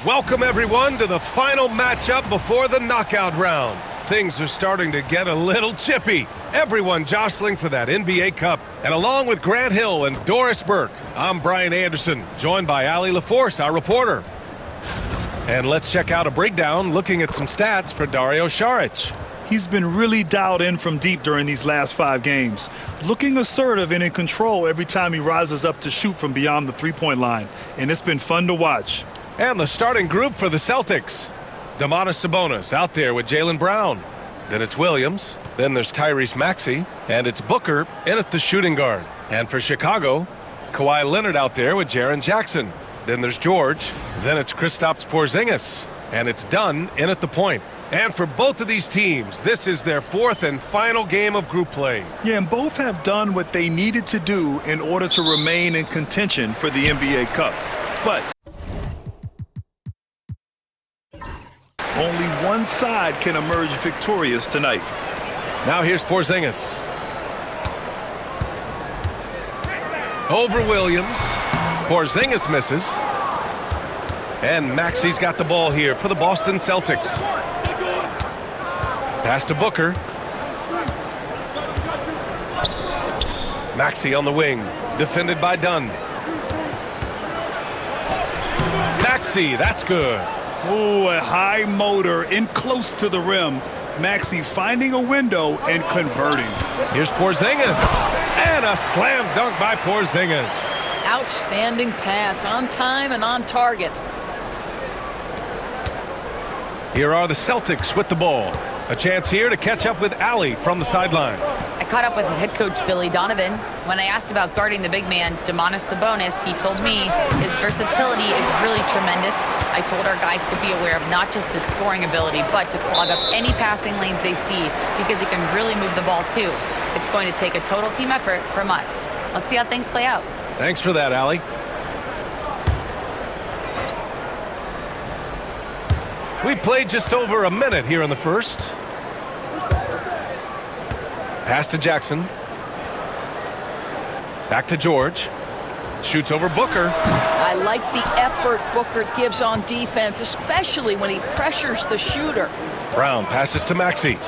Welcome, everyone, to the final matchup before the knockout round. Things are starting to get a little chippy. Everyone jostling for that NBA Cup. And along with Grant Hill and Doris Burke, I'm Brian Anderson, joined by Allie LaForce, our reporter. And let's check out a breakdown looking at some stats for Dario Saric. He's been really dialed in from deep during these last 5 games, looking assertive and in control every time he rises up to shoot from beyond the three-point line, and it's been fun to watch. And the starting group for the Celtics. Domantas Sabonis out there with Jaylen Brown. Then it's Williams. Then there's Tyrese Maxey. And it's Booker in at the shooting guard. And for Chicago, Kawhi Leonard out there with Jaren Jackson. Then there's George. Then it's Kristaps Porzingis. And it's Dunn in at the point. And for both of these teams, this is their 4th and final game of group play. Yeah, and both have done what they needed to do in order to remain in contention for the NBA Cup. But only one side can emerge victorious tonight. Now here's Porzingis. Over Williams. Porzingis misses. And Maxey's got the ball here for the Boston Celtics. Pass to Booker. Maxey on the wing, defended by Dunn. Maxey, that's good. Oh, a high motor in close to the rim. Maxey finding a window and converting. Here's Porzingis. And a slam dunk by Porzingis. Outstanding pass, on time and on target. Here are the Celtics with the ball. A chance here to catch up with Allie from the sideline. I caught up with head coach Billy Donovan. When I asked about guarding the big man, Domantas Sabonis, he told me his versatility is really tremendous. I told our guys to be aware of not just his scoring ability, but to clog up any passing lanes they see, because he can really move the ball too. It's going to take a total team effort from us. Let's see how things play out. Thanks for that, Allie. We played just over a minute here in the first. Pass to Jackson. Back to George. Shoots over Booker. I like the effort Booker gives on defense, especially when he pressures the shooter. Brown passes to Maxey.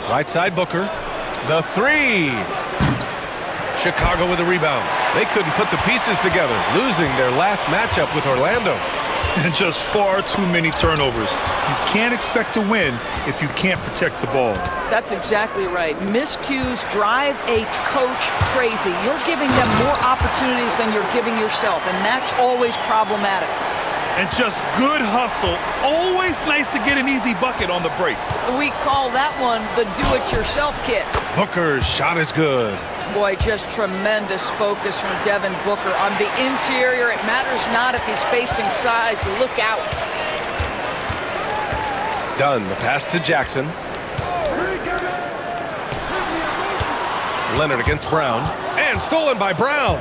Right side Booker. The three. Chicago with a rebound. They couldn't put the pieces together, losing their last matchup with Orlando. And just far too many turnovers. You can't expect to win if you can't protect the ball. That's exactly right. Miscues drive a coach crazy. You're giving them more opportunities than you're giving yourself, and that's always problematic. And just good hustle. Always nice to get an easy bucket on the break. We call that one the do-it-yourself kit. Booker's shot is good. Boy, just tremendous focus from Devin Booker. On the interior, it matters not if he's facing size. Look out. Dunn, the pass to Jackson. Leonard against Brown. And stolen by Brown.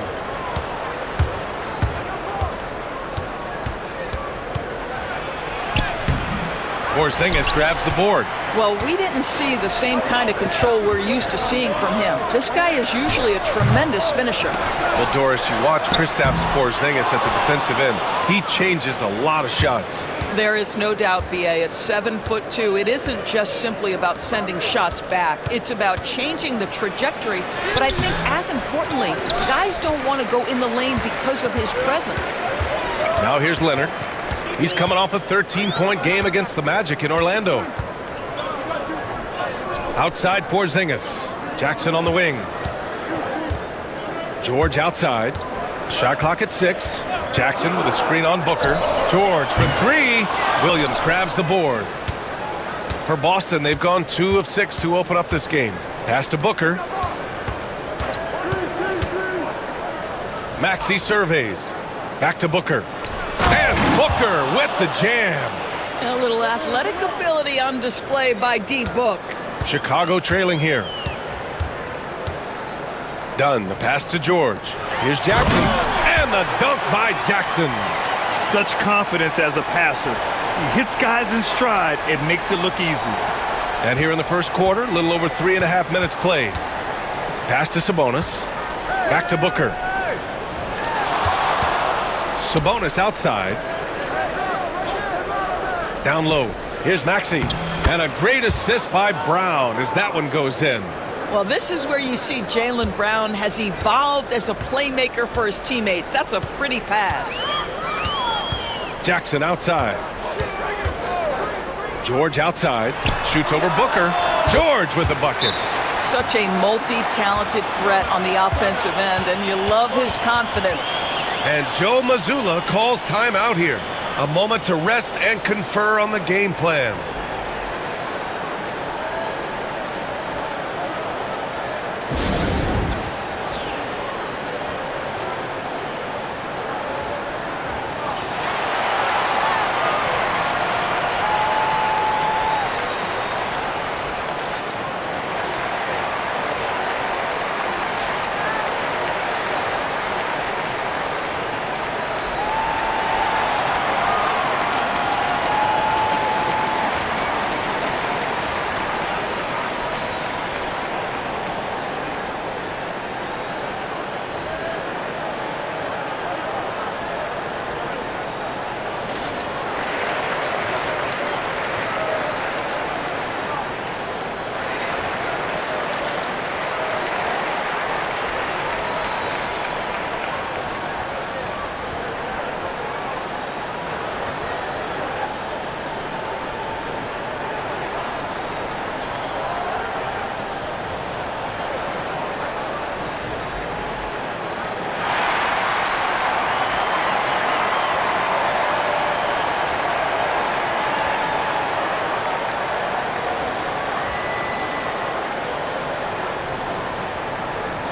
Porzingis grabs the board. Well, we didn't see the same kind of control we're used to seeing from him. This guy is usually a tremendous finisher. Well, Doris, you watch Kristaps Porzingis at the defensive end. He changes a lot of shots. There is no doubt, B.A. At 7'2", it isn't just simply about sending shots back. It's about changing the trajectory. But I think, as importantly, guys don't want to go in the lane because of his presence. Now here's Leonard. He's coming off a 13-point game against the Magic in Orlando. Outside Porzingis. Jackson on the wing. George outside. Shot clock at 6. Jackson with a screen on Booker. George for 3. Williams grabs the board. For Boston, they've gone 2 of 6 to open up this game. Pass to Booker. Maxey surveys. Back to Booker. And Booker with the jam. A little athletic ability on display by D-Book. Chicago trailing here. Dunn, the pass to George. Here's Jackson. And the dunk by Jackson. Such confidence as a passer. He hits guys in stride. It makes it look easy. And here in the first quarter, a little over 3.5 minutes played. Pass to Sabonis. Back to Booker. Sabonis outside. Down low. Here's Maxey. And a great assist by Brown as that one goes in. Well, this is where you see Jaylen Brown has evolved as a playmaker for his teammates. That's a pretty pass. Jackson outside. George outside. Shoots over Booker. George with the bucket. Such a multi-talented threat on the offensive end, and you love his confidence. And Joe Mazzulla calls timeout here. A moment to rest and confer on the game plan.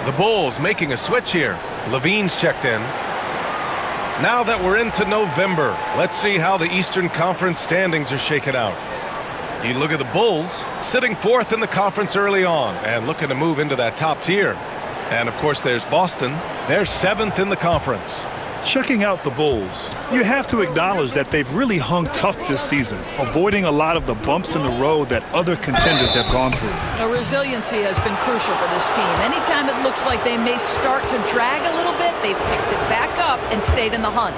The Bulls making a switch here. Levine's checked in. Now that we're into November, let's see how the Eastern Conference standings are shaken out. You look at the Bulls sitting fourth in the conference early on and looking to move into that top tier. And of course there's Boston. They're seventh in the conference. Checking out the Bulls, you have to acknowledge that they've really hung tough this season, avoiding a lot of the bumps in the road that other contenders have gone through. The resiliency has been crucial for this team. Anytime it looks like they may start to drag a little bit, they've picked it back up and stayed in the hunt.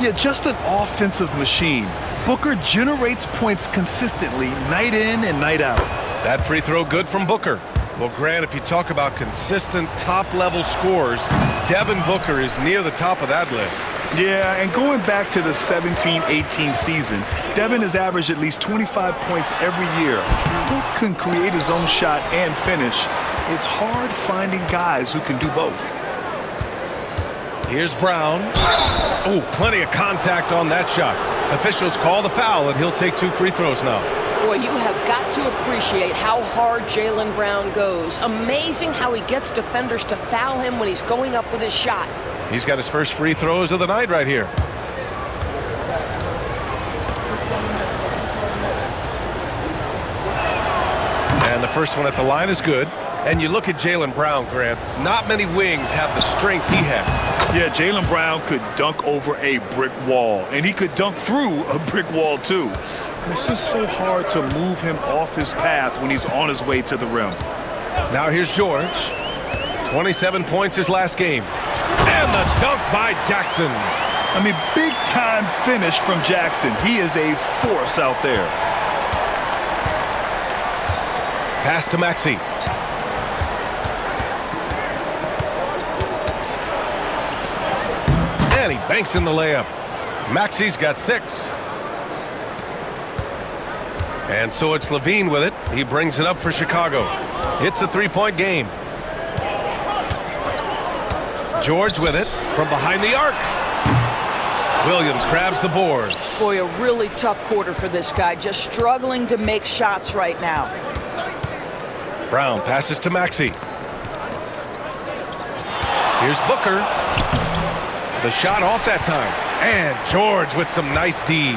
Yeah, just an offensive machine. Booker generates points consistently, night in and night out. That free throw good from Booker. Well, Grant, if you talk about consistent top-level scores, Devin Booker is near the top of that list. Yeah, and going back to the 17-18 season, Devin has averaged at least 25 points every year. Book can create his own shot and finish. It's hard finding guys who can do both. Here's Brown. Oh, plenty of contact on that shot. Officials call the foul, and he'll take 2 free throws now. Boy, you have got to appreciate how hard Jaylen Brown goes. Amazing how he gets defenders to foul him when he's going up with his shot. He's got his first free throws of the night right here. And the first one at the line is good. And you look at Jaylen Brown, Grant, not many wings have the strength he has. Yeah, Jaylen Brown could dunk over a brick wall, and he could dunk through a brick wall too. It's just so hard to move him off his path when he's on his way to the rim. Now here's George. 27 points his last game. And the dunk by Jackson. I mean, big-time finish from Jackson. He is a force out there. Pass to Maxey. And he banks in the layup. Maxey's got 6. And so it's Levine with it. He brings it up for Chicago. It's a 3-point game. George with it from behind the arc. Williams grabs the board. Boy, a really tough quarter for this guy. Just struggling to make shots right now. Brown passes to Maxey. Here's Booker. The shot off that time. And George with some nice D.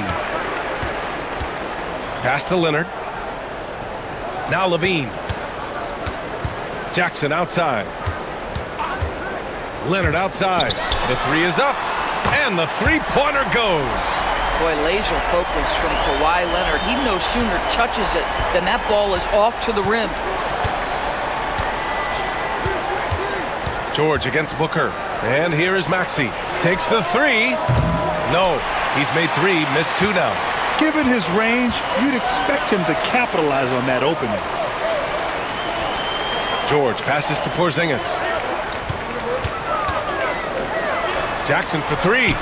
Pass to Leonard. Now Levine. Jackson outside. Leonard outside. The 3 is up. And the 3-pointer goes. Boy, laser focus from Kawhi Leonard. He no sooner touches it than that ball is off to the rim. George against Booker. And here is Maxey. Takes the 3. No, he's made 3, missed 2 now. Given his range, you'd expect him to capitalize on that opening. George passes to Porzingis. Jackson for 3.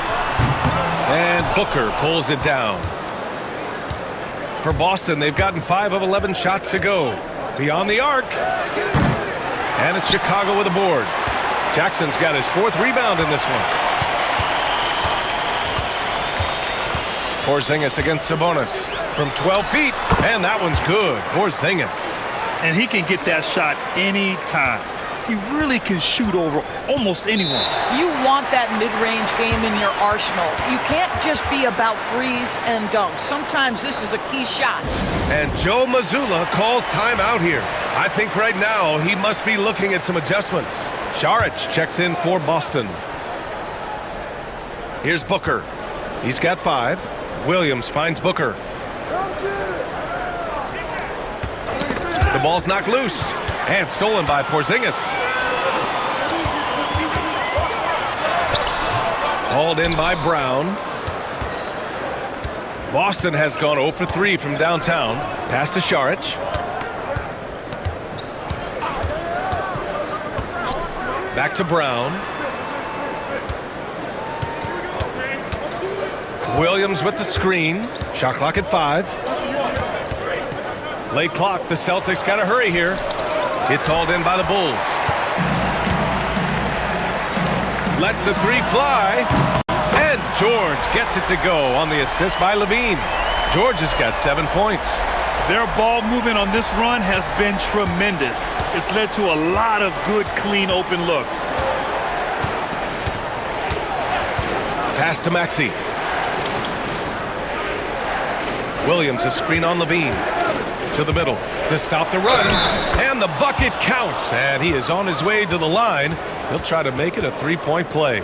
And Booker pulls it down. For Boston, they've gotten 5 of 11 shots to go. Beyond the arc. And it's Chicago with a board. Jackson's got his 4th rebound in this one. Porzingis against Sabonis from 12 feet. And that one's good. Porzingis. And he can get that shot anytime. He really can shoot over almost anyone. You want that mid-range game in your arsenal. You can't just be about threes and dunks. Sometimes this is a key shot. And Joe Mazzulla calls timeout here. I think right now he must be looking at some adjustments. Saric checks in for Boston. Here's Booker. He's got 5. Williams finds Booker. The ball's knocked loose and stolen by Porzingis. Hauled in by Brown. Boston has gone 0 for 3 from downtown. Pass to Saric. Back to Brown. Williams with the screen. Shot clock at 5. Late clock. The Celtics got to hurry here. It's hauled in by the Bulls. Lets the 3 fly. And George gets it to go on the assist by Levine. George has got 7 points. Their ball movement on this run has been tremendous. It's led to a lot of good, clean, open looks. Pass to Maxey. Williams, a screen on Levine. To the middle to stop the run. And the bucket counts. And he is on his way to the line. He'll try to make it a 3-point play.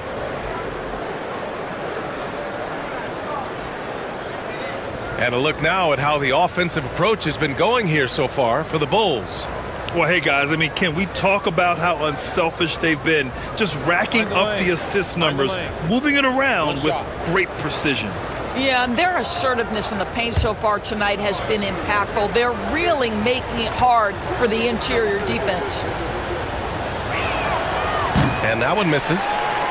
And a look now at how the offensive approach has been going here so far for the Bulls. Well, hey, guys, I mean, can we talk about how unselfish they've been? Just racking up the assist numbers, moving it around with great precision. Yeah, and their assertiveness in the paint so far tonight has been impactful. They're really making it hard for the interior defense. And that one misses.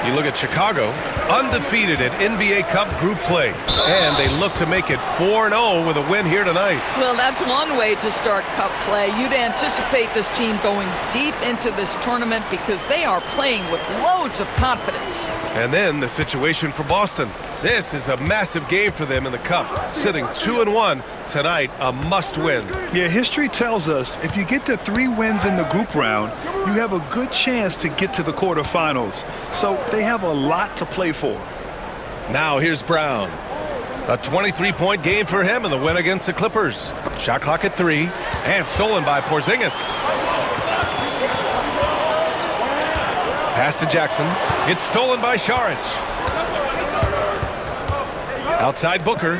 You look at Chicago, undefeated at NBA Cup group play. And they look to make it 4-0 with a win here tonight. Well, that's one way to start Cup play. You'd anticipate this team going deep into this tournament because they are playing with loads of confidence. And then the situation for Boston. This is a massive game for them in the Cup. Sitting 2-1 tonight, a must-win. Yeah, history tells us if you get the 3 wins in the group round, you have a good chance to get to the quarterfinals. So they have a lot to play for. Now here's Brown. A 23-point game for him in the win against the Clippers. Shot clock at 3 and stolen by Porzingis. Pass to Jackson. It's stolen by Saric. Outside Booker.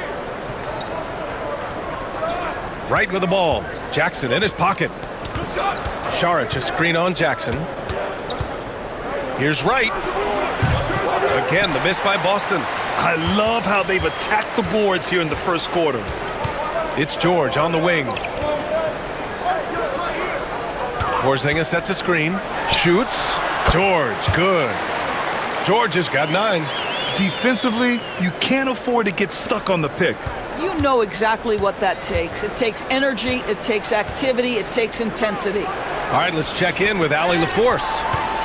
Right with the ball. Jackson in his pocket. Saric, a screen on Jackson. Here's Wright. Again, the miss by Boston. I love how they've attacked the boards here in the first quarter. It's George on the wing. Porzingis sets a screen. Shoots. George, good. George has got 9. Defensively, you can't afford to get stuck on the pick. You know exactly what that takes. It takes energy, it takes activity, it takes intensity. All right, let's check in with Allie LaForce.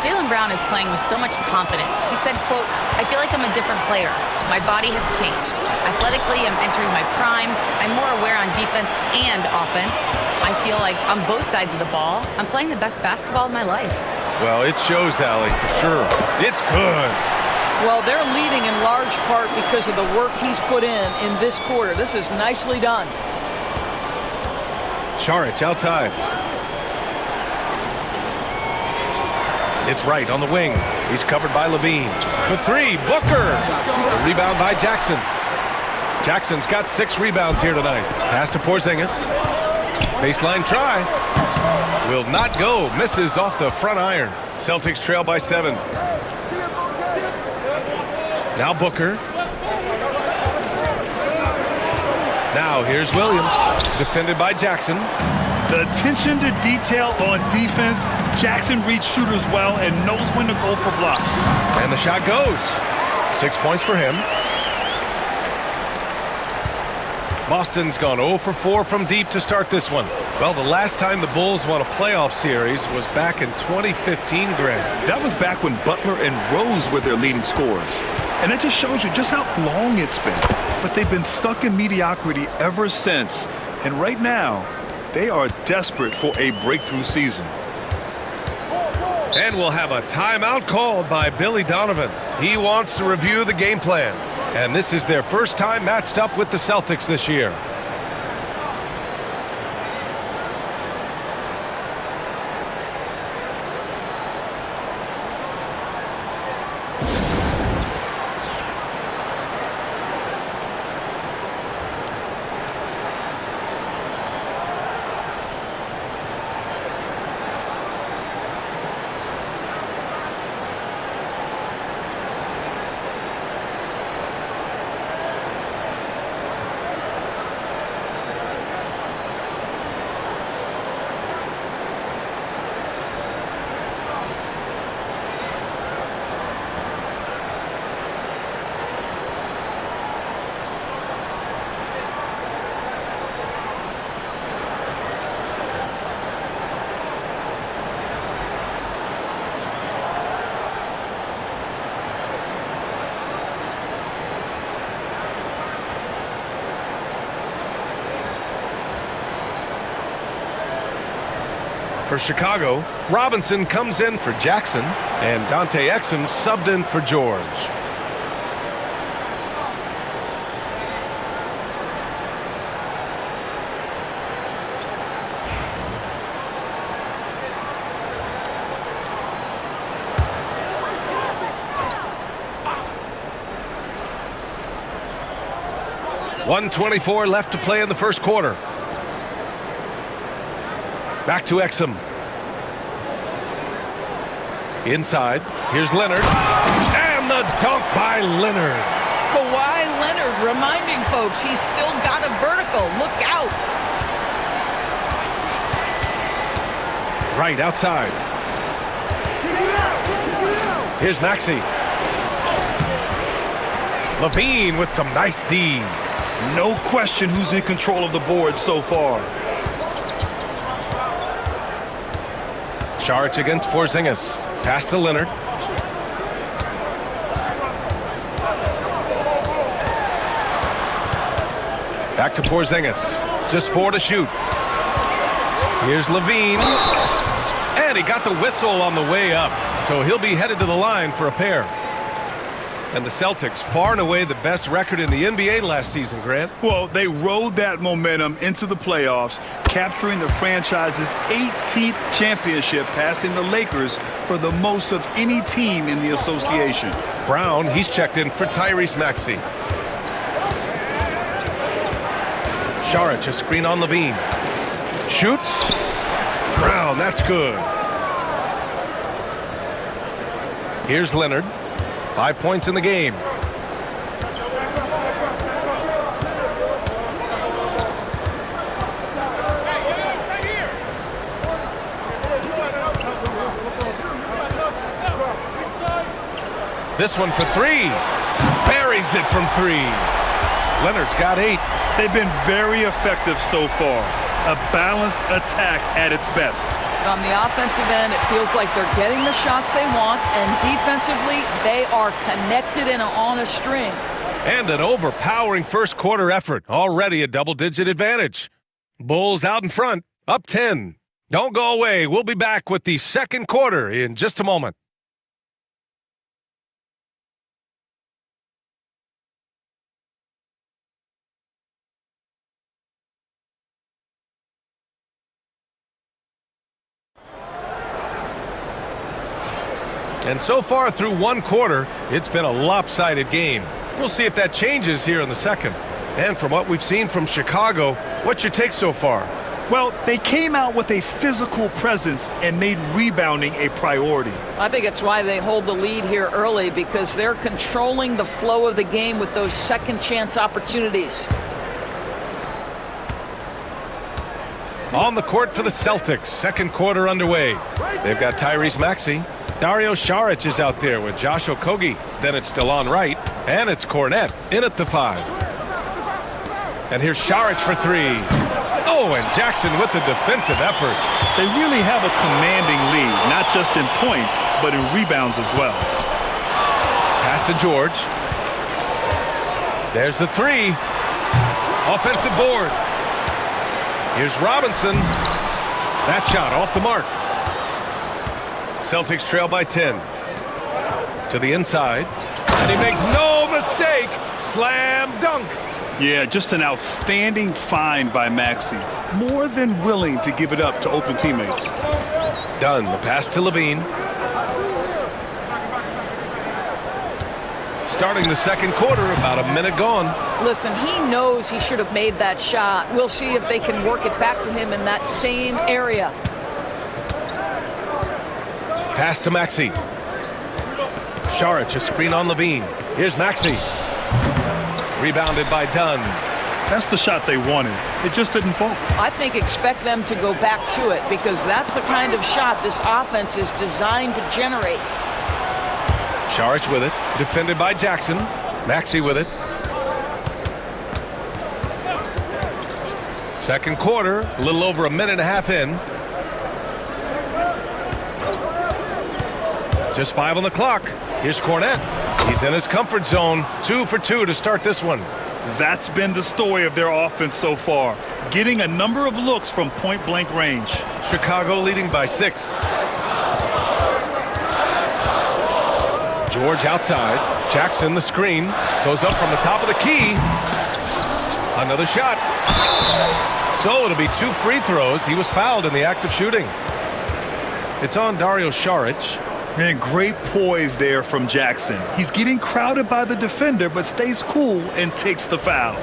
Jaylen Brown is playing with so much confidence. He said, quote, "I feel like I'm a different player. My body has changed. Athletically, I'm entering my prime. I'm more aware on defense and offense. I feel like on both sides of the ball, I'm playing the best basketball of my life." Well, it shows, Allie, for sure. It's good. Well, they're leading in large part because of the work he's put in this quarter. This is nicely done. Saric outside. It's Wright on the wing. He's covered by Levine. For 3, Booker. A rebound by Jackson. Jackson's got 6 rebounds here tonight. Pass to Porzingis. Baseline try. Will not go. Misses off the front iron. Celtics trail by 7. Now Booker. Now here's Williams, defended by Jackson. The attention to detail on defense. Jackson reads shooters well and knows when to go for blocks. And the shot goes. 6 points for him. Boston's gone 0 for 4 from deep to start this one. Well, the last time the Bulls won a playoff series was back in 2015, Grant. That was back when Butler and Rose were their leading scorers. And it just shows you just how long it's been. But they've been stuck in mediocrity ever since. And right now, they are desperate for a breakthrough season. And we'll have a timeout called by Billy Donovan. He wants to review the game plan. And this is their first time matched up with the Celtics this year. For Chicago, Robinson comes in for Jackson, and Dante Exum subbed in for George. .124 left to play in the first quarter. Back to Exum. Inside. Here's Leonard. And the dunk by Leonard. Kawhi Leonard reminding folks he's still got a vertical. Look out. Right outside. Here's Maxey. Levine with some nice D. No question who's in control of the board so far. Charge against Porzingis. Pass to Leonard. Back to Porzingis. Just 4 to shoot. Here's Levine. And he got the whistle on the way up. So he'll be headed to the line for a pair. And the Celtics, far and away the best record in the NBA last season, Grant. Well, they rode that momentum into the playoffs, capturing the franchise's 18th championship, passing the Lakers for the most of any team in the association. Brown, he's checked in for Tyrese Maxey. Saric, a screen on Levine. Shoots. Brown, that's good. Here's Leonard. 5 points in the game. This one for 3. Buries it from 3. Leonard's got 8. They've been very effective so far. A balanced attack at its best. On the offensive end, it feels like they're getting the shots they want, and defensively, they are connected and on a string. And an overpowering first quarter effort. Already a double-digit advantage. Bulls out in front, up 10. Don't go away. We'll be back with the second quarter in just a moment. And so far through one quarter, it's been a lopsided game. We'll see if that changes here in the second. And from what we've seen from Chicago, what's your take so far? Well, they came out with a physical presence and made rebounding a priority. I think it's why they hold the lead here early, because they're controlling the flow of the game with those second chance opportunities. On the court for the Celtics, second quarter underway. They've got Tyrese Maxey. Dario Saric is out there with Josh Okogie. Then it's DeLon Wright, and it's Cornette in at the 5. And here's Saric for 3. Oh, and Jackson with the defensive effort. They really have a commanding lead, not just in points, but in rebounds as well. Pass to George. There's the 3. Offensive board. Here's Robinson. That shot off the mark. Celtics trail by 10. To the inside. And he makes no mistake. Slam dunk. Yeah, just an outstanding find by Maxey. More than willing to give it up to open teammates. Done. The pass to Levine. Starting the second quarter, about a minute gone. Listen, he knows he should have made that shot. We'll see if they can work it back to him in that same area. Pass to Maxey. Saric, a screen on Levine. Here's Maxey. Rebounded by Dunn. That's the shot they wanted. It just didn't fall. I think expect them to go back to it because that's the kind of shot this offense is designed to generate. Saric with it. Defended by Jackson. Maxey with it. Second quarter, a little over a minute and a half in. Just 5 on the clock. Here's Cornette. He's in his comfort zone. 2 for 2 to start this one. That's been the story of their offense so far. Getting a number of looks from point-blank range. Chicago leading by 6. George outside. Jackson the screen. Goes up from the top of the key. Another shot. So it'll be 2 free throws. He was fouled in the act of shooting. It's on Dario Saric. And great poise there from Jackson. He's getting crowded by the defender, but stays cool and takes the foul.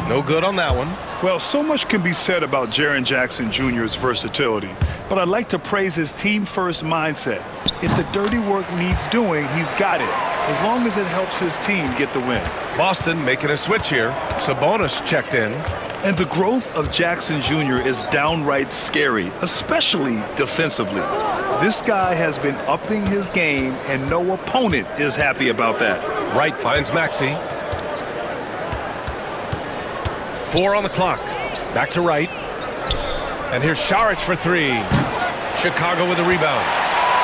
No good on that one. Well, so much can be said about Jaren Jackson Jr.'s versatility, but I'd like to praise his team-first mindset. If the dirty work needs doing, he's got it, as long as it helps his team get the win. Boston making a switch here. Sabonis checked in. And the growth of Jackson Jr. is downright scary, especially defensively. This guy has been upping his game, and no opponent is happy about that. Wright finds Maxey. 4 on the clock. Back to Wright. And here's Saric for 3. Chicago with a rebound.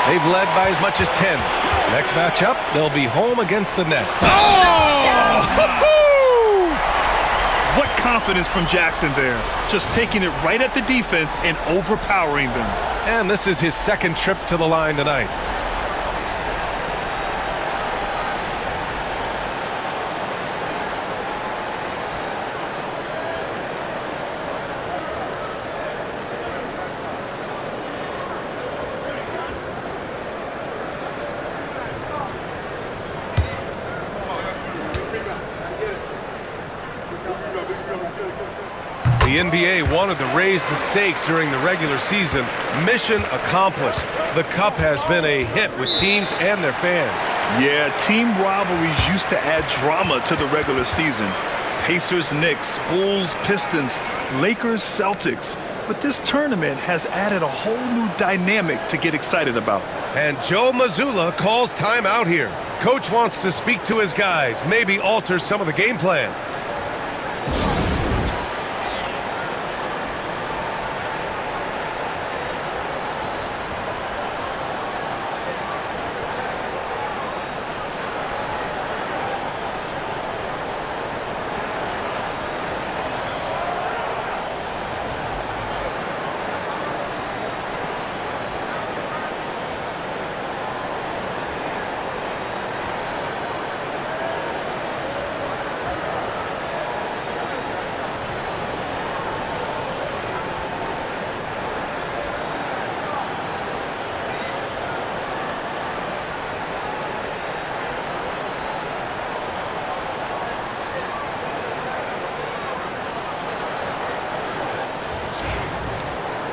They've led by as much as 10. Next matchup, they'll be home against the Nets. Oh! What confidence from Jackson there. Just taking it right at the defense and overpowering them. And this is his second trip to the line tonight. The NBA wanted to raise the stakes during the regular season. Mission accomplished. The Cup has been a hit with teams and their fans. Yeah, team rivalries used to add drama to the regular season. Pacers, Knicks, Bulls, Pistons, Lakers, Celtics. But this tournament has added a whole new dynamic to get excited about. And Joe Mazzulla calls timeout here. Coach wants to speak to his guys, maybe alter some of the game plan.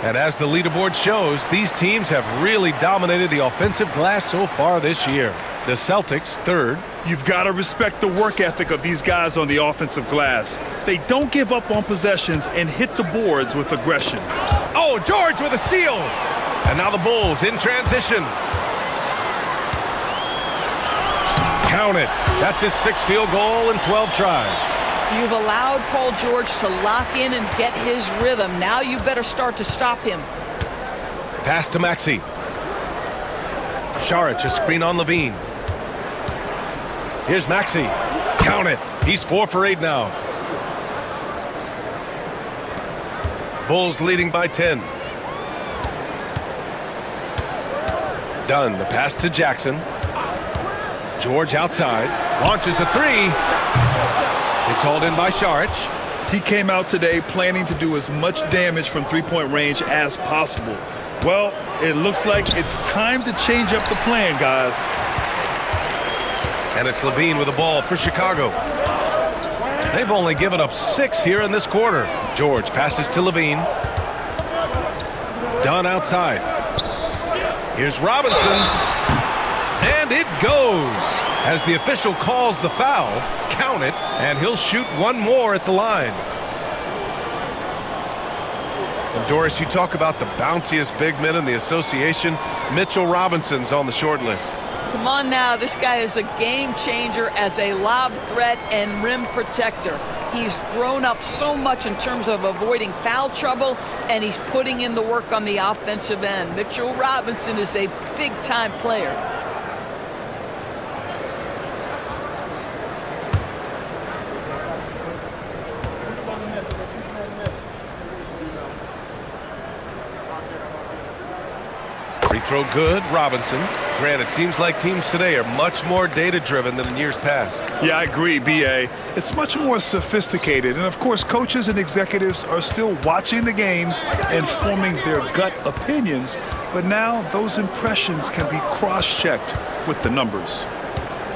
And as the leaderboard shows, these teams have really dominated the offensive glass so far this year. The Celtics, third. You've got to respect the work ethic of these guys on the offensive glass. They don't give up on possessions and hit the boards with aggression. Oh, George with a steal. And now the Bulls in transition. Count it. That's his 6th field goal in 12 tries. You've allowed Paul George to lock in and get his rhythm. Now you better start to stop him. Pass to Maxey. Saric, a screen on Levine. Here's Maxey. Count it. He's 4 for 8 now. Bulls leading by 10. Dunn, the pass to Jackson. George outside. Launches a 3. It's hauled in by Saric. He came out today planning to do as much damage from three-point range as possible. Well, it looks like it's time to change up the plan, guys. And it's Levine with the ball for Chicago. They've only given up 6 here in this quarter. George passes to Levine. Dunn outside. Here's Robinson. And it goes. As the official calls the foul, count it, and he'll shoot one more at the line. And Doris, you talk about the bounciest big men in the association. Mitchell Robinson's on the short list. Come on now, this guy is a game changer as a lob threat and rim protector. He's grown up so much in terms of avoiding foul trouble, and he's putting in the work on the offensive end. Mitchell Robinson is a big-time player. Free throw good, Robinson. Granted, it seems like teams today are much more data-driven than in years past. Yeah, I agree, B.A. It's much more sophisticated. And, of course, coaches and executives are still watching the games and forming their gut opinions. But now those impressions can be cross-checked with the numbers.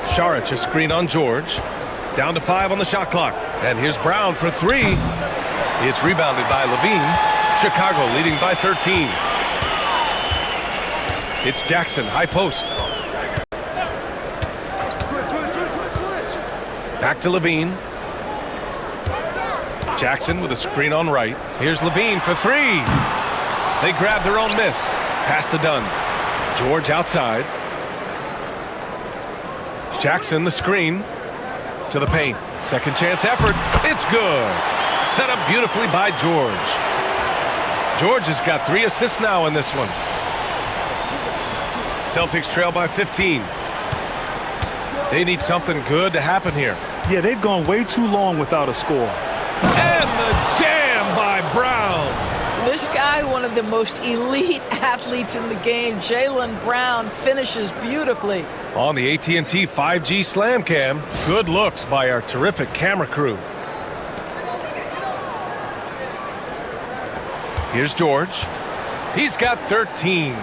Saric, a screen on George. Down to 5 on the shot clock. And here's Brown for 3. It's rebounded by Levine. Chicago leading by 13. It's Jackson, high post. Back to Levine. Jackson with a screen on right. Here's Levine for 3. They grab their own miss. Pass to Dunn. George outside. Jackson the screen to the paint. Second chance effort. It's good. Set up beautifully by George. George has got 3 assists now in this one. Celtics trail by 15. They need something good to happen here. Yeah, they've gone way too long without a score. And the jam by Brown. This guy, one of the most elite athletes in the game, Jaylen Brown, finishes beautifully. On the AT&T 5G Slam Cam, good looks by our terrific camera crew. Here's George. He's got 13.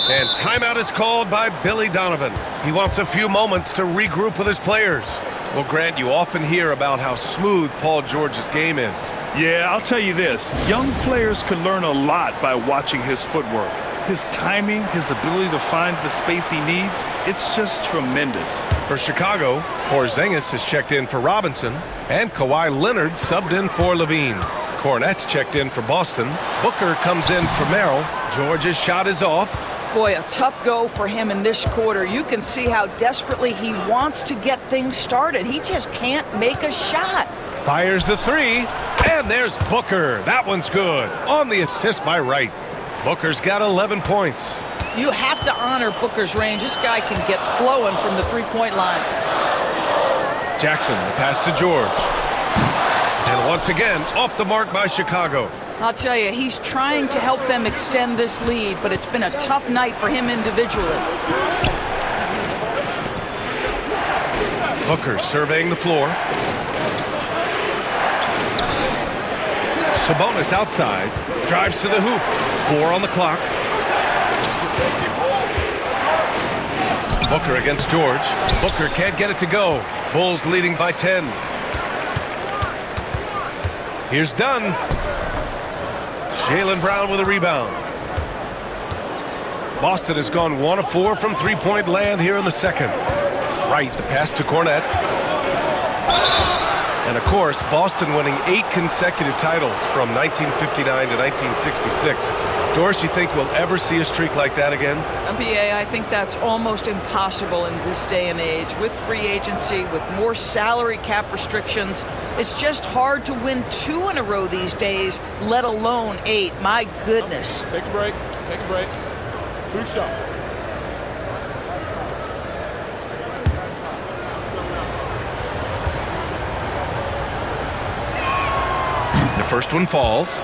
And timeout is called by Billy Donovan. He wants a few moments to regroup with his players. Well, Grant, you often hear about how smooth Paul George's game is. Yeah, I'll tell you this. Young players can learn a lot by watching his footwork. His timing, his ability to find the space he needs, it's just tremendous. For Chicago, Porzingis has checked in for Robinson, and Kawhi Leonard subbed in for Levine. Cornette's checked in for Boston. Booker comes in for Merrill. George's shot is off. Boy, a tough go for him in this quarter. You can see how desperately he wants to get things started. He just can't make a shot. Fires the 3, and there's Booker. That one's good. On the assist by Wright. Booker's got 11 points. You have to honor Booker's range. This guy can get flowing from the three-point line. Jackson, the pass to George. And once again, off the mark by Chicago. I'll tell you, he's trying to help them extend this lead, but it's been a tough night for him individually. Booker surveying the floor. Sabonis outside. Drives to the hoop. 4 on the clock. Booker against George. Booker can't get it to go. Bulls leading by 10. Here's Dunn. Jaylen Brown with a rebound. Boston has gone 1 of 4 from three-point land here in the second. Wright, the pass to Cornette. And, of course, Boston winning 8 consecutive titles from 1959 to 1966. Doris, you think we'll ever see a streak like that again? NBA, I think that's almost impossible in this day and age. With free agency, with more salary cap restrictions, it's just hard to win 2 in a row these days, let alone 8. My goodness. Take a break. Take a break. 2 shots. The first one falls.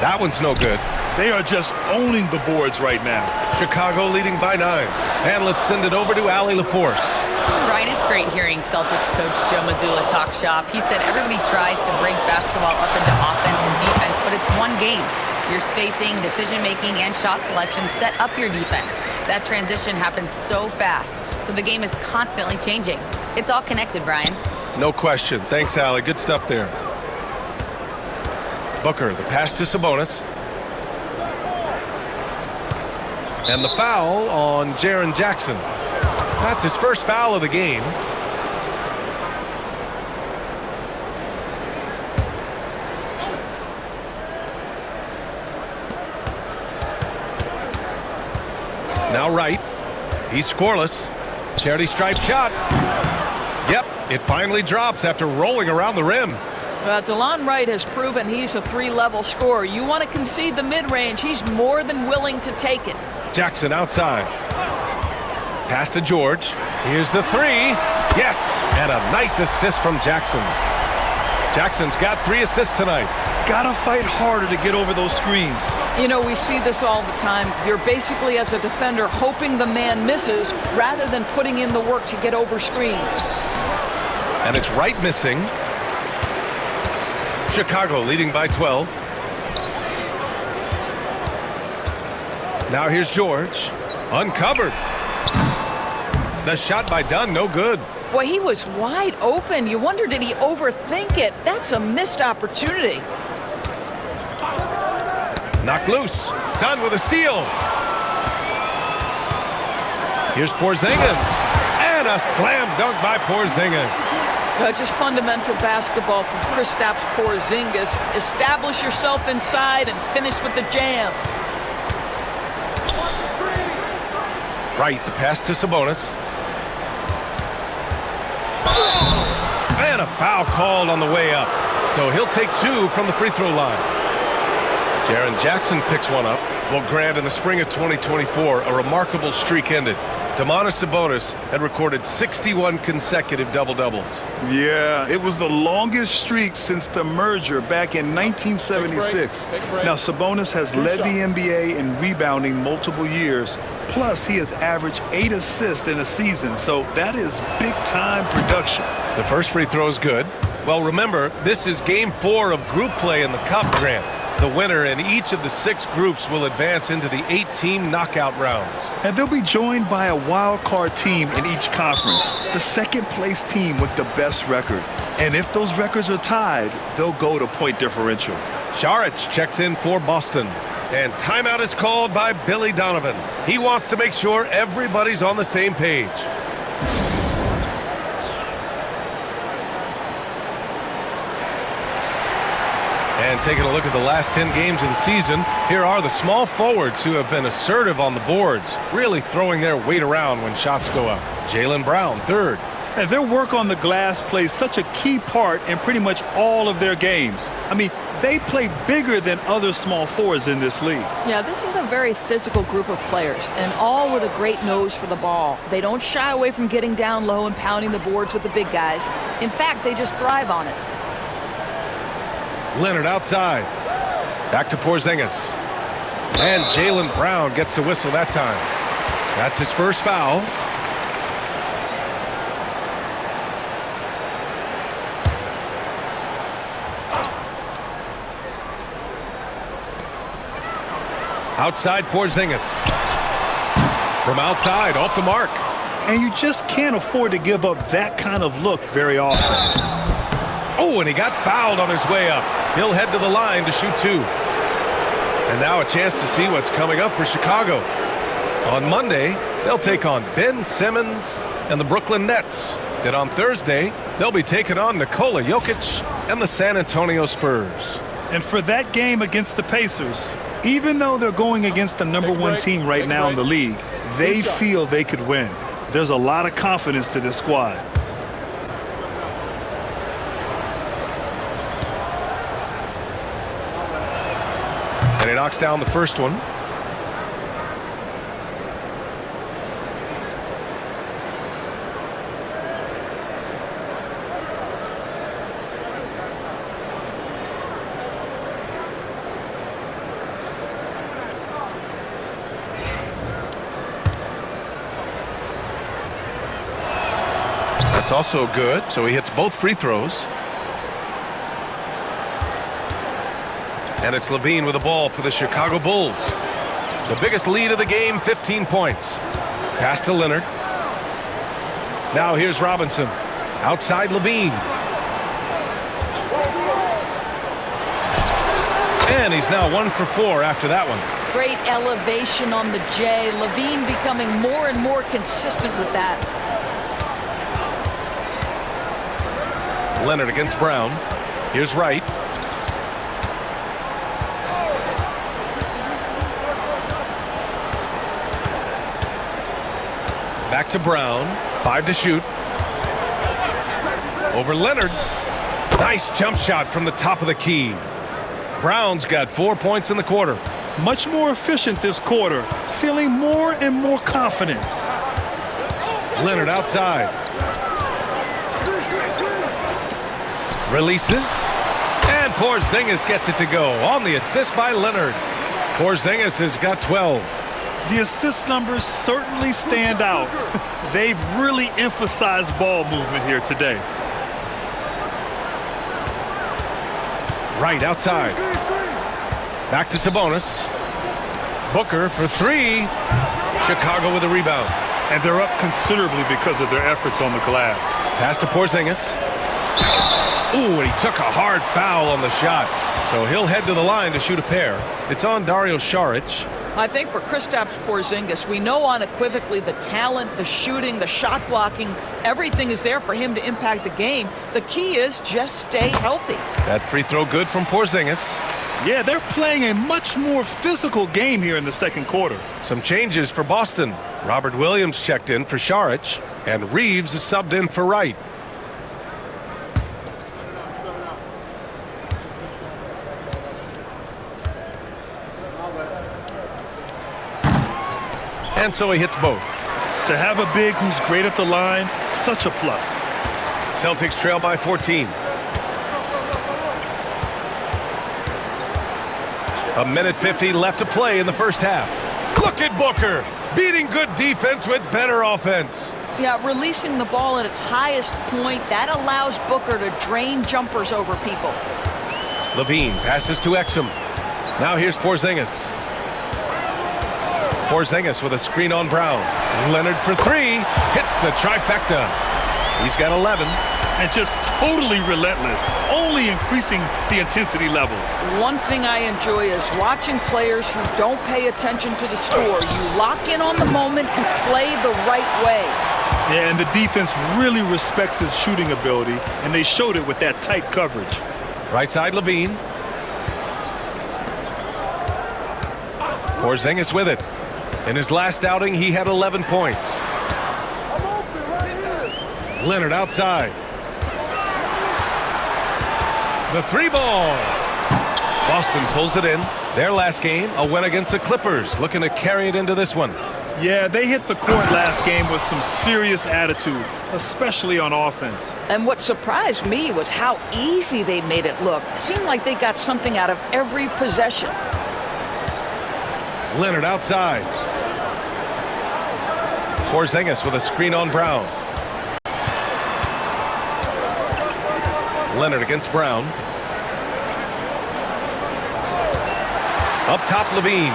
That one's no good. They are just owning the boards right now. Chicago leading by 9. And let's send it over to Allie LaForce. Ryan, it's great hearing Celtics coach Joe Mazzulla talk shop. He said everybody tries to break basketball up into offense and defense, but it's one game. Your spacing, decision-making, and shot selection set up your defense. That transition happens so fast, so the game is constantly changing. It's all connected, Brian. No question. Thanks, Allie. Good stuff there. Booker, the pass to Sabonis. And the foul on Jaren Jackson. That's his first foul of the game. Now Wright. He's scoreless. Charity stripe shot. Yep, it finally drops after rolling around the rim. Well, DeLon Wright has proven he's a 3-level scorer. You want to concede the mid-range, he's more than willing to take it. Jackson outside. Pass to George. Here's the 3. Yes, and a nice assist from Jackson. Jackson's got 3 assists tonight. Gotta fight harder to get over those screens. You know, we see this all the time. You're basically, as a defender, hoping the man misses rather than putting in the work to get over screens. And it's Wright missing. Chicago leading by 12. Now here's George. Uncovered. The shot by Dunn, no good. Boy, he was wide open. You wonder, did he overthink it? That's a missed opportunity. Knocked loose. Dunn with a steal. Here's Porzingis. And a slam dunk by Porzingis. Just fundamental basketball from Kristaps Porzingis. Establish yourself inside and finish with the jam. Right, the pass to Sabonis. And a foul called on the way up. So he'll take 2 from the free throw line. Jaren Jackson picks one up. Well, Grant, in the spring of 2024, a remarkable streak ended. Domantas Sabonis had recorded 61 consecutive double-doubles. Yeah, it was the longest streak since the merger back in 1976. Now, Sabonis has led the NBA in rebounding multiple years. Plus, he has averaged 8 assists in a season, so that is big-time production. The first free throw is good. Well, remember, this is Game 4 of group play in the Cup, Grant. The winner in each of the 6 groups will advance into the 8-team knockout rounds. And they'll be joined by a wild card team in each conference, the second-place team with the best record. And if those records are tied, they'll go to point differential. Saric checks in for Boston. And timeout is called by Billy Donovan. He wants to make sure everybody's on the same page. And taking a look at the last 10 games of the season, here are the small forwards who have been assertive on the boards, really throwing their weight around when shots go up. Jaylen Brown, 3rd. And their work on the glass plays such a key part in pretty much all of their games. I mean, they play bigger than other small forwards in this league. Yeah, this is a very physical group of players, and all with a great nose for the ball. They don't shy away from getting down low and pounding the boards with the big guys. In fact, they just thrive on it. Leonard outside. Back to Porzingis. And Jaylen Brown gets a whistle that time. That's his first foul. Outside Porzingis. From outside, off the mark. And you just can't afford to give up that kind of look very often. Oh, and he got fouled on his way up. He'll head to the line to shoot 2. And now a chance to see what's coming up for Chicago. On Monday, they'll take on Ben Simmons and the Brooklyn Nets. Then on Thursday, they'll be taking on Nikola Jokic and the San Antonio Spurs. And for that game against the Pacers, even though they're going against the #1 team right now in the league, they feel they could win. There's a lot of confidence to this squad. And he knocks down the first one. That's also good, so he hits both free throws. And it's Levine with the ball for the Chicago Bulls. The biggest lead of the game, 15 points. Pass to Leonard. Now here's Robinson. Outside Levine. And he's now 1 for 4 after that one. Great elevation on the J. Levine becoming more and more consistent with that. Leonard against Brown. Here's Wright. Back to Brown. 5 to shoot. Over Leonard. Nice jump shot from the top of the key. Brown's got 4 points in the quarter. Much more efficient this quarter, feeling more and more confident. Leonard outside. Releases. And Porzingis gets it to go on the assist by Leonard. Porzingis has got 12. The assist numbers certainly stand out. They've really emphasized ball movement here today. Right outside. Back to Sabonis. Booker for 3. Chicago with a rebound. And they're up considerably because of their efforts on the glass. Pass to Porzingis. Ooh, and he took a hard foul on the shot. So he'll head to the line to shoot a pair. It's on Dario Saric. I think for Kristaps Porzingis, we know unequivocally the talent, the shooting, the shot blocking, everything is there for him to impact the game. The key is just stay healthy. That free throw good from Porzingis. Yeah, they're playing a much more physical game here in the second quarter. Some changes for Boston. Robert Williams checked in for Saric, and Reeves is subbed in for Wright. And so he hits both. To have a big who's great at the line, such a plus. Celtics trail by 14. A minute 50 left to play in the first half. Look at Booker, beating good defense with better offense. Yeah, releasing the ball at its highest point, that allows Booker to drain jumpers over people. Levine passes to Exum. Now here's Porzingis. Porzingis with a screen on Brown. Leonard for 3. Hits the trifecta. He's got 11. And just totally relentless, only increasing the intensity level. One thing I enjoy is watching players who don't pay attention to the score. You lock in on the moment and play the right way. Yeah, and the defense really respects his shooting ability, and they showed it with that tight coverage. Right side Levine. Porzingis with it. In his last outing, he had 11 points. Leonard outside. The 3 ball. Boston pulls it in. Their last game, a win against the Clippers, looking to carry it into this one. Yeah, they hit the court last game with some serious attitude, especially on offense. And what surprised me was how easy they made it look. It seemed like they got something out of every possession. Leonard outside. Porzingis with a screen on Brown. Leonard against Brown. Up top Levine.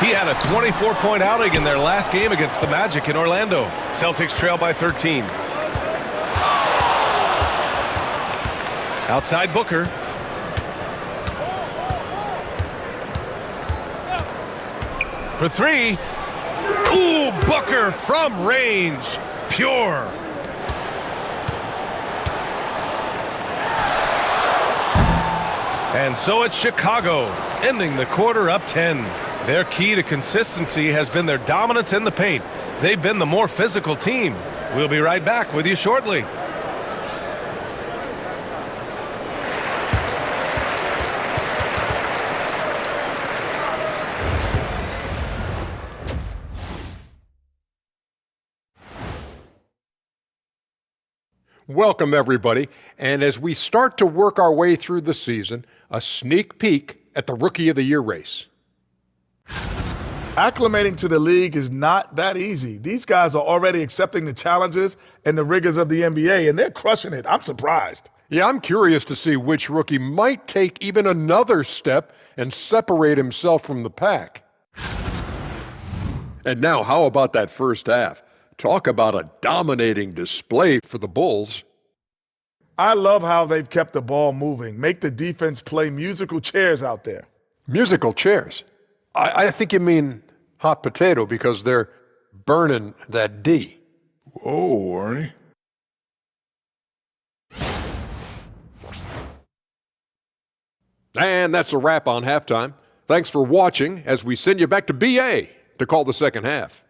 He had a 24-point outing in their last game against the Magic in Orlando. Celtics trail by 13. Outside Booker. For three. Ooh, Booker from range. Pure. And so it's Chicago, ending the quarter up 10. Their key to consistency has been their dominance in the paint. They've been the more physical team. We'll be right back with you shortly. Welcome, everybody. And as we start to work our way through the season, a sneak peek at the Rookie of the Year race. Acclimating to the league is not that easy. These guys are already accepting the challenges and the rigors of the NBA, and they're crushing it. I'm surprised. Yeah, I'm curious to see which rookie might take even another step and separate himself from the pack. And now, how about that first half? Talk about a dominating display for the Bulls. I love how they've kept the ball moving. Make the defense play musical chairs out there. Musical chairs? I think you mean hot potato because they're burning that D. Whoa, Ernie. And that's a wrap on halftime. Thanks for watching as we send you back to BA to call the second half.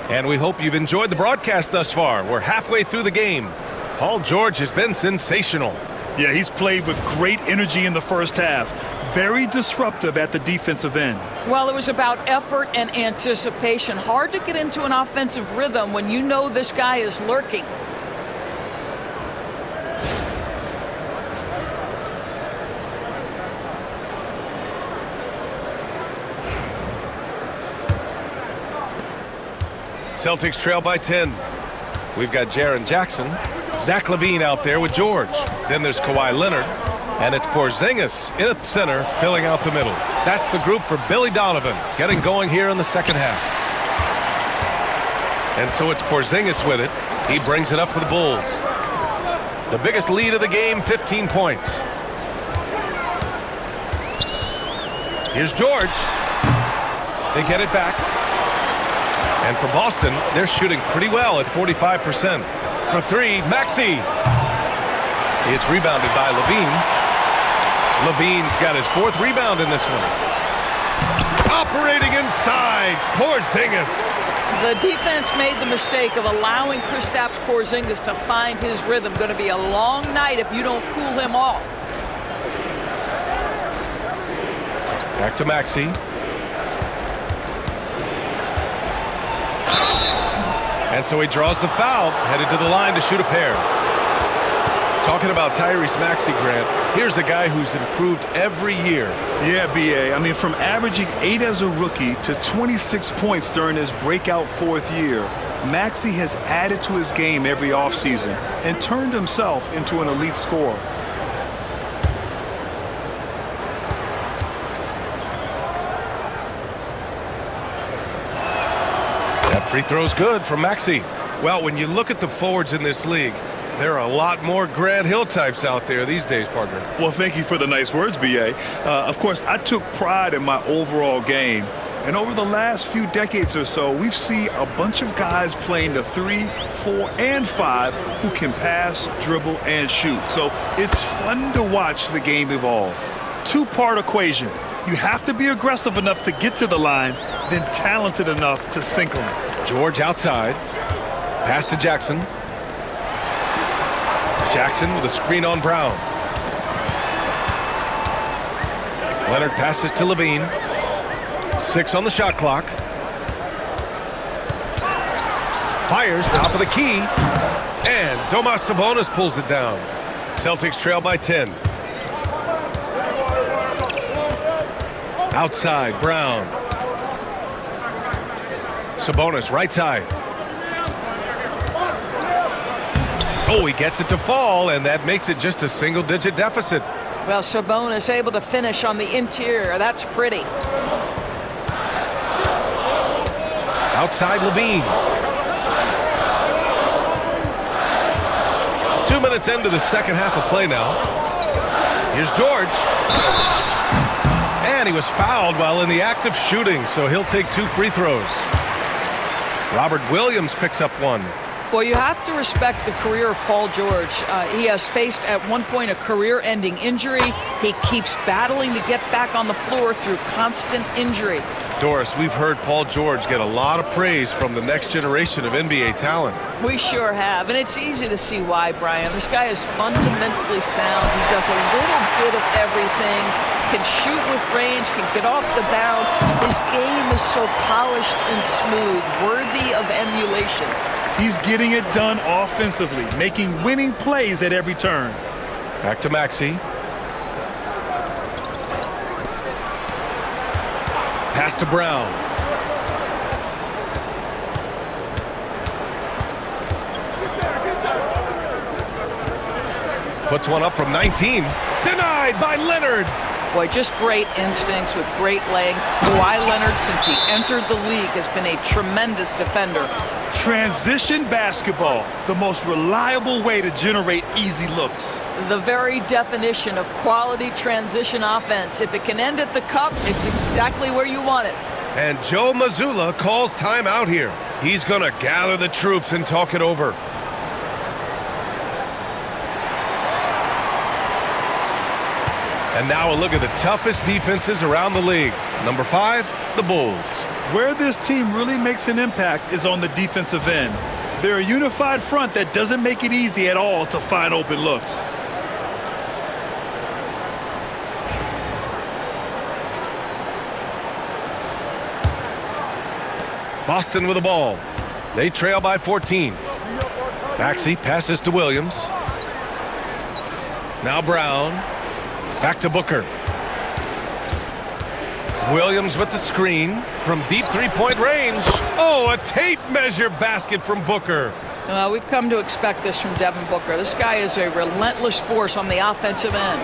And we hope you've enjoyed the broadcast thus far. We're halfway through the game. Paul George has been sensational. Yeah, he's played with great energy in the first half. Very disruptive at the defensive end. Well, it was about effort and anticipation. Hard to get into an offensive rhythm when you know this guy is lurking. Celtics trail by 10. We've got Jaren Jackson, Zach LaVine out there with George. Then there's Kawhi Leonard, and it's Porzingis in at center, filling out the middle. That's the group for Billy Donovan, getting going here in the second half. And so it's Porzingis with it. He brings it up for the Bulls. The biggest lead of the game, 15 points. Here's George. They get it back. And for Boston, they're shooting pretty well at 45%. For three, Maxey. It's rebounded by LaVine. LaVine's got his fourth rebound in this one. Operating inside, Porzingis. The defense made the mistake of allowing Kristaps Porzingis to find his rhythm. Going to be a long night if you don't cool him off. Back to Maxey. And so he draws the foul, headed to the line to shoot a pair. Talking about Tyrese Maxey, Grant, here's a guy who's improved every year. Yeah, BA. I mean, from averaging 8 as a rookie to 26 points during his breakout fourth year, Maxey has added to his game every offseason and turned himself into an elite scorer. That free throw's good from Maxey. Well, when you look at the forwards in this league, there are a lot more Grant Hill types out there these days, partner. Well, thank you for the nice words, BA. Of course, I took pride in my overall game. And over the last few decades or so, we've seen a bunch of guys playing the 3, 4, and 5 who can pass, dribble, and shoot. So it's fun to watch the game evolve. Two-part equation. You have to be aggressive enough to get to the line, then talented enough to sink them. George outside. Pass to Jackson. Jackson with a screen on Brown. Leonard passes to LaVine. 6 on the shot clock. Fires, top of the key. And Domas Sabonis pulls it down. Celtics trail by 10. Outside, Brown. Sabonis, right side. Oh, he gets it to fall, and that makes it just a single-digit deficit. Well, Sabonis able to finish on the interior. That's pretty. Outside Levine. 2 minutes into the second half of play now. Here's George. And he was fouled while in the act of shooting, so he'll take 2 free throws. Robert Williams picks up 1. Well, you have to respect the career of Paul George. He has faced at one point a career-ending injury. He keeps battling to get back on the floor through constant injury. Doris, we've heard Paul George get a lot of praise from the next generation of NBA talent. We sure have, and it's easy to see why, Brian. This guy is fundamentally sound. He does a little bit of everything, can shoot with range, can get off the bounce. His game is so polished and smooth, worthy of emulation. He's getting it done offensively, making winning plays at every turn. Back to Maxey. Pass to Brown. Puts one up from 19. Denied by Leonard. Boy, just great instincts with great length. Kawhi Leonard, since he entered the league, has been a tremendous defender. Transition basketball, the most reliable way to generate easy looks. The very definition of quality transition offense. If it can end at the cup, it's exactly where you want it. And Joe Mazzulla calls timeout here. He's going to gather the troops and talk it over. And now a look at the toughest defenses around the league. Number 5, the Bulls. Where this team really makes an impact is on the defensive end. They're a unified front that doesn't make it easy at all to find open looks. Boston with the ball. They trail by 14. Maxey passes to Williams. Now Brown. Back to Booker. Williams with the screen from deep three-point range. Oh, a tape measure basket from Booker. We've come to expect this from Devin Booker. This guy is a relentless force on the offensive end.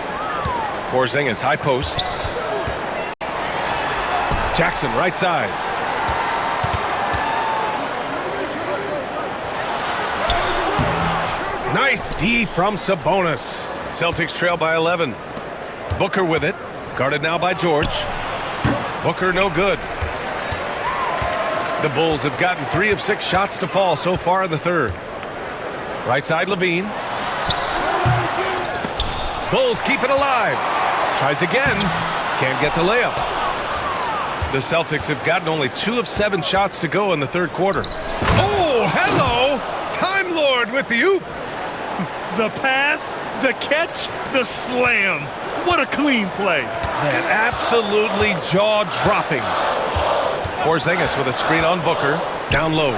Porzingis high post. Jackson right side. Nice D from Sabonis. Celtics trail by 11. Booker with it. Guarded now by George. Booker no good. The Bulls have gotten 3 of 6 shots to fall so far in the third. Right side Levine. Bulls keep it alive. Tries again. Can't get the layup. The Celtics have gotten only 2 of 7 shots to go in the third quarter. Oh, hello! Time Lord with the oop. The pass, the catch, the slam. What a clean play. Man, absolutely jaw-dropping. Porzingis with a screen on Booker. Down low.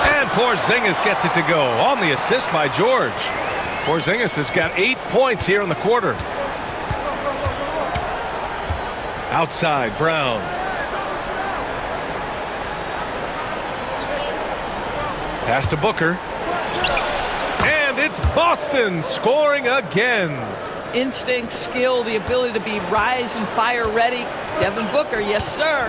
And Porzingis gets it to go on the assist by George. Porzingis has got 8 points here in the quarter. Outside, Brown. Pass to Booker. And it's Boston scoring again. Instinct, skill, the ability to be rise and fire ready. Devin Booker, yes, sir.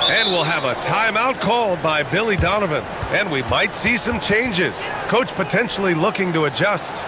And we'll have a timeout called by Billy Donovan. And we might see some changes. Coach potentially looking to adjust.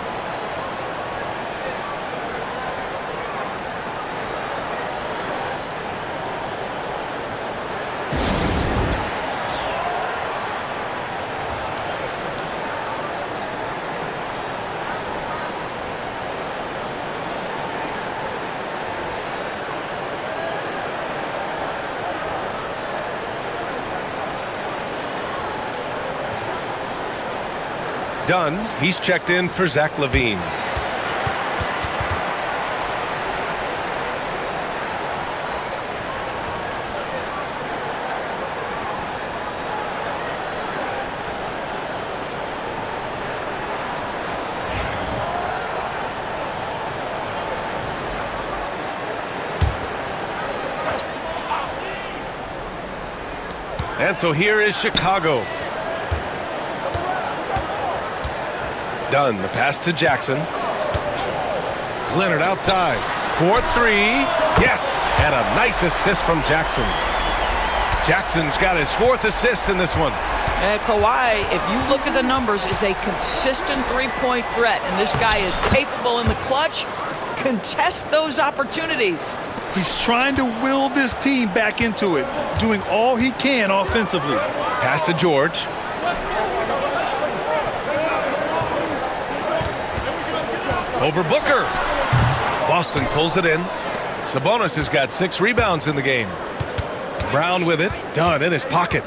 Dunn, he's checked in for Zach LaVine. And so here is Chicago. Dunn, the pass to Jackson. Leonard outside. 4-3. Yes! And a nice assist from Jackson. Jackson's got his 4th assist in this one. And Kawhi, if you look at the numbers, is a consistent three-point threat. And this guy is capable in the clutch. Contest those opportunities. He's trying to will this team back into it, doing all he can offensively. Pass to George. Over Booker. Boston pulls it in. Sabonis has got 6 rebounds in the game. Brown with it. Dunn in his pocket.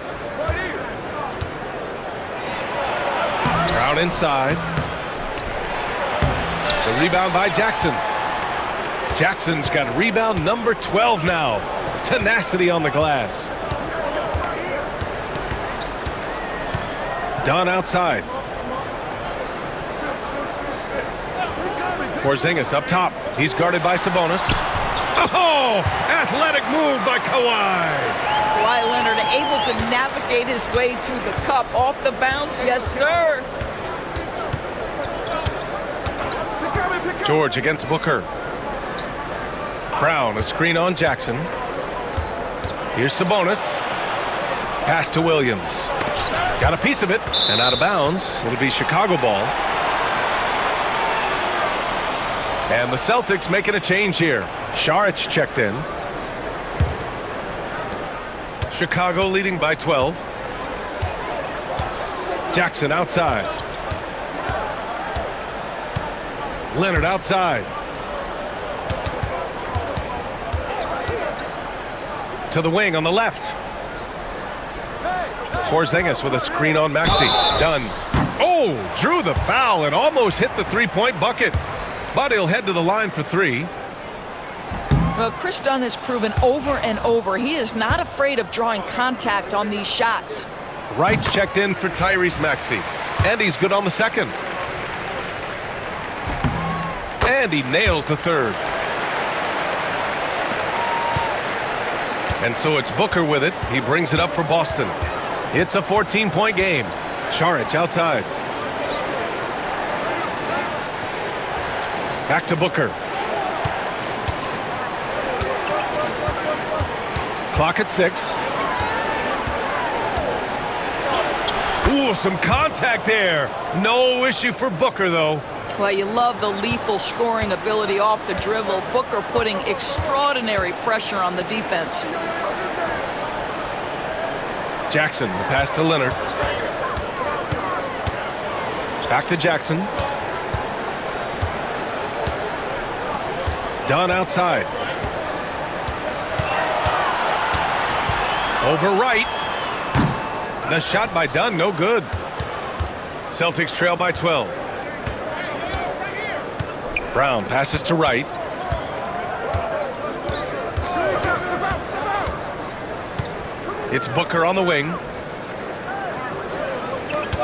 Brown inside. The rebound by Jackson. Jackson's got rebound number 12 now. Tenacity on the glass. Dunn outside. Porzingis up top. He's guarded by Sabonis. Oh! Athletic move by Kawhi. Kawhi Leonard able to navigate his way to the cup off the bounce. Yes, sir. George against Booker. Brown, a screen on Jackson. Here's Sabonis. Pass to Williams. Got a piece of it, and out of bounds. It'll be Chicago ball. And the Celtics making a change here. Saric checked in. Chicago leading by 12. Jackson outside. Leonard outside. To the wing on the left. Porzingis with a screen on Maxey. Dunn. Oh, drew the foul and almost hit the three-point bucket. But he'll head to the line for 3. Well, Chris Dunn has proven over and over he is not afraid of drawing contact on these shots. Wright's checked in for Tyrese Maxey. And he's good on the second. And he nails the third. And so it's Booker with it. He brings it up for Boston. It's a 14-point game. Saric outside. Back to Booker. Clock at 6. Ooh, some contact there. No issue for Booker, though. Well, you love the lethal scoring ability off the dribble. Booker putting extraordinary pressure on the defense. Jackson, the pass to Leonard. Back to Jackson. Dunn outside. Over Wright. The shot by Dunn, no good. Celtics trail by 12. Brown passes to Wright. It's Booker on the wing.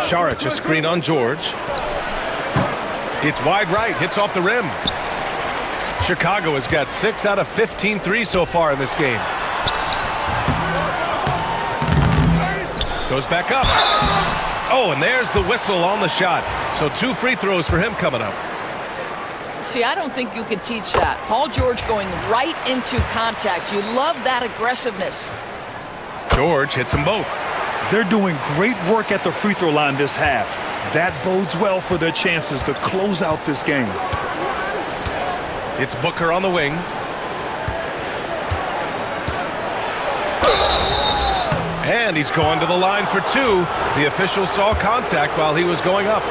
Saric, a screen on George. It's wide right, hits off the rim. Chicago has got 6 out of 15 threes so far in this game. Goes back up. Oh, and there's the whistle on the shot. So 2 free throws for him coming up. See, I don't think you can teach that. Paul George going right into contact. You love that aggressiveness. George hits them both. They're doing great work at the free throw line this half. That bodes well for their chances to close out this game. It's Booker on the wing. And he's going to the line for 2. The official saw contact while he was going up.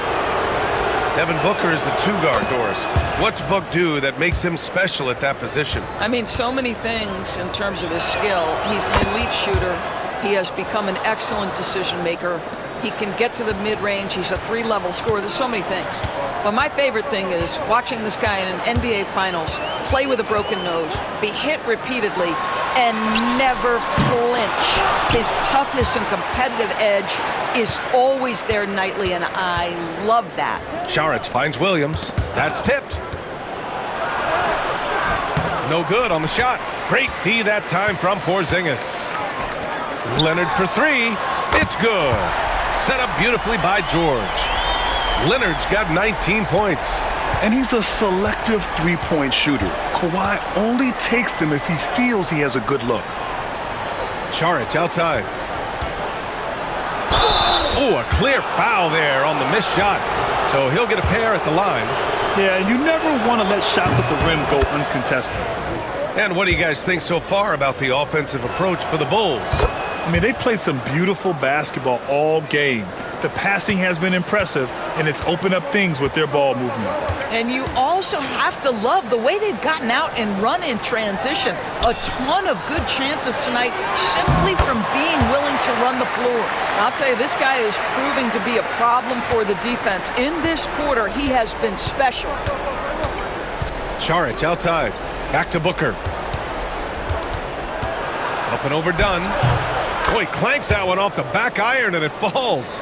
Devin Booker is a 2-guard, Doris. What's Book do that makes him special at that position? I mean, so many things in terms of his skill. He's an elite shooter. He has become an excellent decision maker. He can get to the mid-range. He's a 3-level scorer. There's so many things. But my favorite thing is watching this guy in an NBA Finals play with a broken nose, be hit repeatedly, and never flinch. His toughness and competitive edge is always there nightly, and I love that. Saric finds Williams. That's tipped. No good on the shot. Great D that time from Porzingis. Leonard for three. It's good. Set up beautifully by George. Leonard's got 19 points. And he's a selective three-point shooter. Kawhi only takes them if he feels he has a good look. Saric outside. Oh, a clear foul there on the missed shot. So he'll get a pair at the line. Yeah, you never want to let shots at the rim go uncontested. And what do you guys think so far about the offensive approach for the Bulls? I mean, they've played some beautiful basketball all game. The passing has been impressive, and it's opened up things with their ball movement. And you also have to love the way they've gotten out and run in transition. A ton of good chances tonight simply from being willing to run the floor. I'll tell you, this guy is proving to be a problem for the defense. In this quarter, he has been special. Saric outside. Back to Booker. Up and overdone. Boy, clanks that one off the back iron and it falls.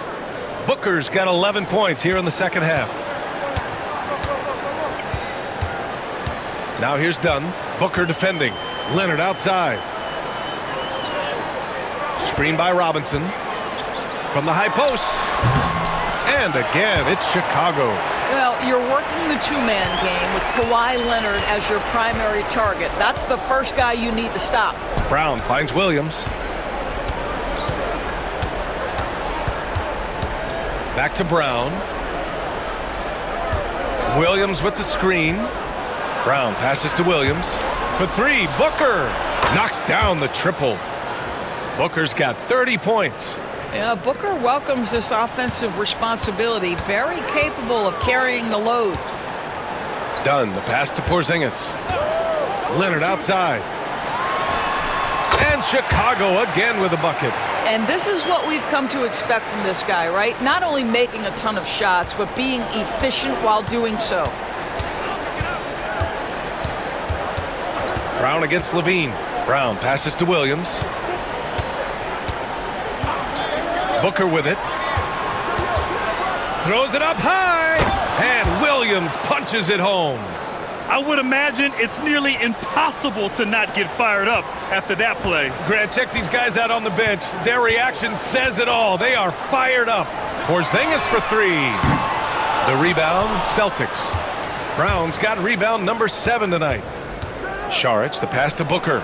Booker's got 11 points here in the second half. Now here's Dunn. Booker defending. Leonard outside. Screen by Robinson. From the high post. And again, it's Chicago. Well, you're working the two-man game with Kawhi Leonard as your primary target. That's the first guy you need to stop. Brown finds Williams. Back to Brown. Williams with the screen. Brown passes to Williams. For three, Booker knocks down the triple. Booker's got 30 points. Yeah, Booker welcomes this offensive responsibility. Very capable of carrying the load. Dunn, the pass to Porzingis. Leonard outside. And Chicago again with a bucket. And this is what we've come to expect from this guy, right? Not only making a ton of shots, but being efficient while doing so. Brown against Levine. Brown passes to Williams. Booker with it. Throws it up high. And Williams punches it home. I would imagine it's nearly impossible to not get fired up after that play. Grant, check these guys out on the bench. Their reaction says it all. They are fired up. Porzingis for three. The rebound, Celtics. Brown's got rebound number 7 tonight. Saric, the pass to Booker.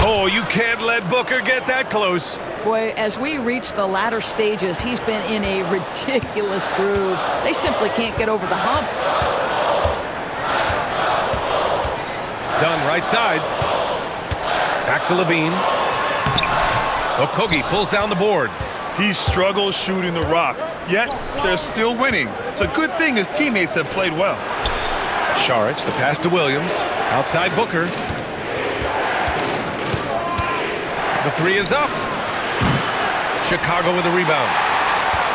Oh, you can't let Booker get that close. Boy, as we reach the latter stages, he's been in a ridiculous groove. They simply can't get over the hump. Dunn right side. Back to Levine. Okogie pulls down the board. He struggles shooting the rock, yet they're still winning. It's a good thing his teammates have played well. Saric, the pass to Williams. Outside Booker. The three is up. Chicago with a rebound.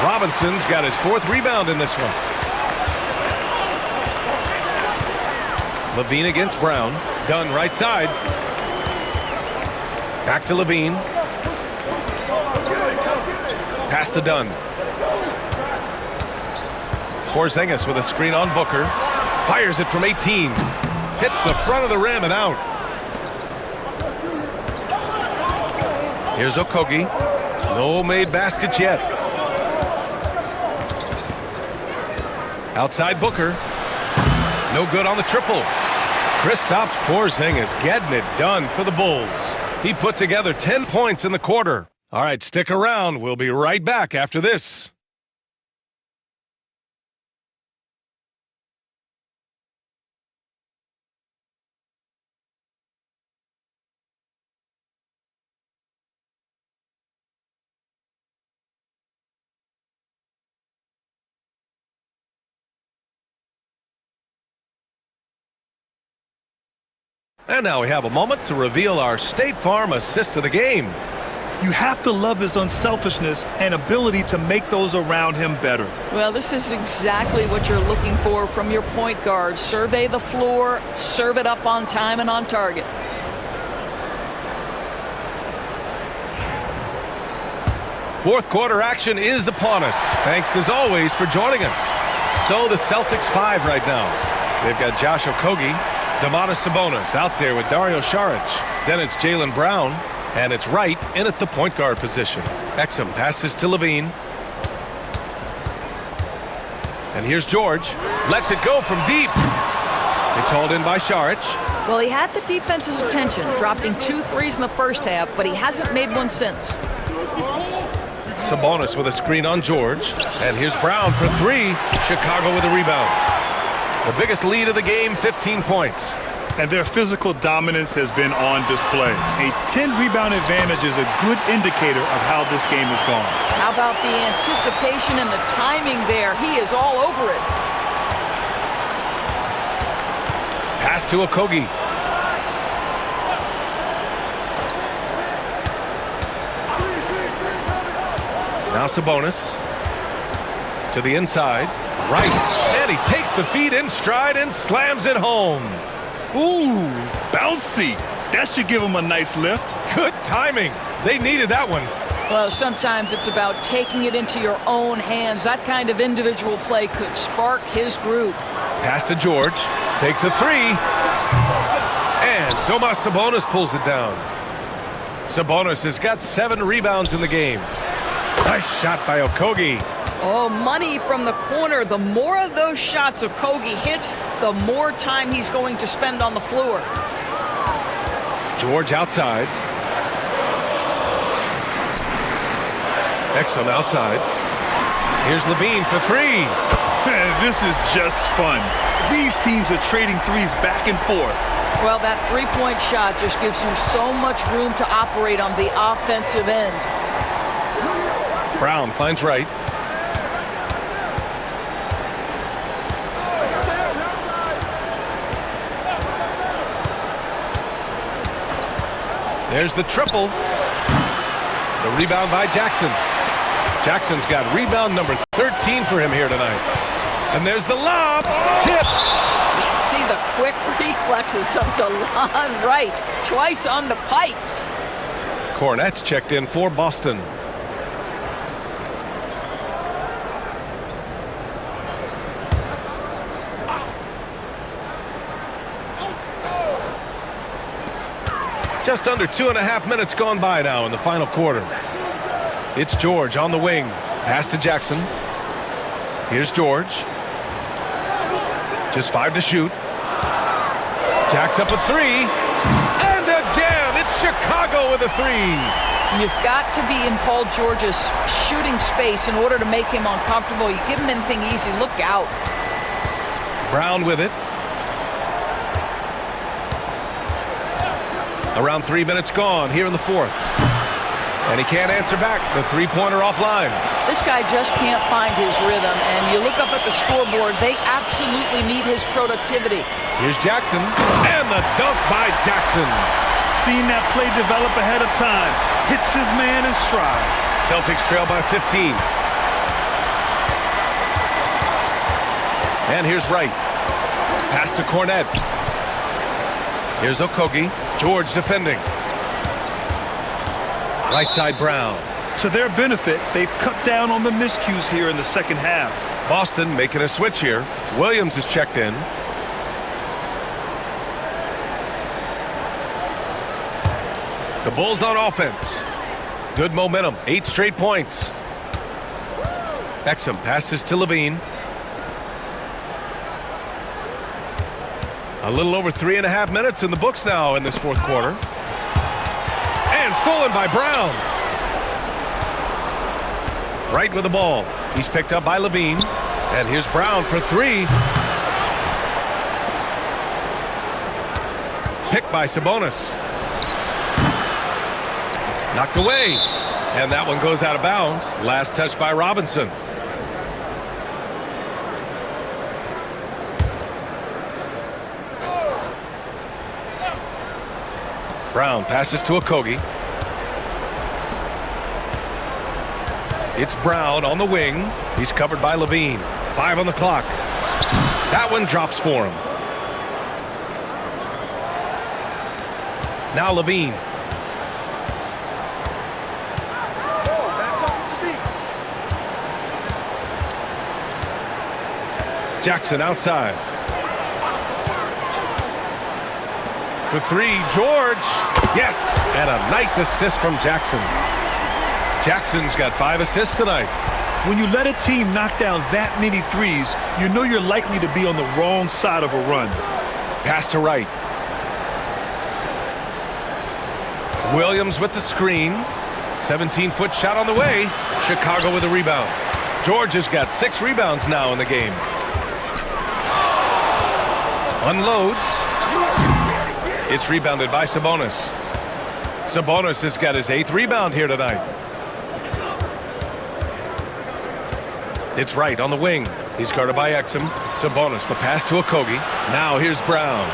Robinson's got his 4th rebound in this one. Levine against Brown. Dunn right side. Back to Levine. Pass to Dunn. Porzingis with a screen on Booker. Fires it from 18. Hits the front of the rim and out. Here's Okogie. No made baskets yet. Outside Booker. No good on the triple. Kristaps Porzingis getting it done for the Bulls. He put together 10 points in the quarter. All right, stick around. We'll be right back after this. And now we have a moment to reveal our State Farm assist of the game. You have to love his unselfishness and ability to make those around him better. Well, this is exactly what you're looking for from your point guard. Survey the floor, serve it up on time and on target. Fourth quarter action is upon us. Thanks as always for joining us. So the Celtics 5 right now. They've got Josh Okogie, Domantas Sabonis out there with Dario Saric. Then it's Jaylen Brown, And it's Wright in at the point guard position. Exum passes to Levine. And here's George. Lets it go from deep. It's hauled in by Saric. Well, he had the defense's attention, dropping 2 threes in the first half, but he hasn't made one since. Sabonis with a screen on George. And here's Brown for 3. Chicago with a rebound. The biggest lead of the game, 15 points. And their physical dominance has been on display. A 10-rebound advantage is a good indicator of how this game has gone. How about the anticipation and the timing there? He is all over it. Pass to Okogie. Now Sabonis. To the inside. Right. And he takes the feed in stride and slams it home. Ooh, bouncy. That should give him a nice lift. Good timing. They needed that one. Well, sometimes it's about taking it into your own hands. That kind of individual play could spark his group. Pass to George. Takes a 3. And Domas Sabonis pulls it down. Sabonis has got 7 rebounds in the game. Nice shot by Okogie. Oh, money from the corner. The more of those shots Okogie hits, the more time he's going to spend on the floor. George outside. Exum outside. Here's Levine for 3. This is just fun. These teams are trading threes back and forth. Well, that three-point shot just gives you so much room to operate on the offensive end. Brown finds Wright. There's the triple. The rebound by Jackson. Jackson's got rebound number 13 for him here tonight. And there's the lob. Tipped. See the quick reflexes of DeLon Wright. Twice on the pipes. Cornette's checked in for Boston. Just under 2.5 minutes gone by now in the final quarter. It's George on the wing. Pass to Jackson. Here's George. Just 5 to shoot. Jacks up a 3. And again, it's Chicago with a 3. You've got to be in Paul George's shooting space in order to make him uncomfortable. You give him anything easy, look out. Brown with it. Around 3 minutes gone here in the fourth. And he can't answer back. The three-pointer offline. This guy just can't find his rhythm, and you look up at the scoreboard, they absolutely need his productivity. Here's Jackson, and the dunk by Jackson. Seen that play develop ahead of time. Hits his man in stride. Celtics trail by 15. And here's Wright. Pass to Cornette. Here's Okogie. George defending. Right side Brown. To their benefit, they've cut down on the miscues here in the second half. Boston making a switch here. Williams is checked in. The Bulls on offense. Good momentum. 8 straight points. Exum passes to Levine. A little over 3.5 minutes in the books now in this fourth quarter. And stolen by Brown. Right with the ball. He's picked up by Levine. And here's Brown for 3. Picked by Sabonis. Knocked away. And that one goes out of bounds. Last touch by Robinson. Brown passes to Okogie. It's Brown on the wing. He's covered by Levine. 5 on the clock. That one drops for him. Now Levine. Jackson outside. For 3, George. Yes, and a nice assist from Jackson. Jackson's got 5 assists tonight. When you let a team knock down that many threes, you know you're likely to be on the wrong side of a run. Pass to Wright. Williams with the screen. 17-foot shot on the way. Chicago with a rebound. George has got 6 rebounds now in the game. Unloads. It's rebounded by Sabonis. Sabonis has got his 8th rebound here tonight. It's Wright on the wing. He's guarded by Exum. Sabonis, the pass to Okogie. Now here's Brown.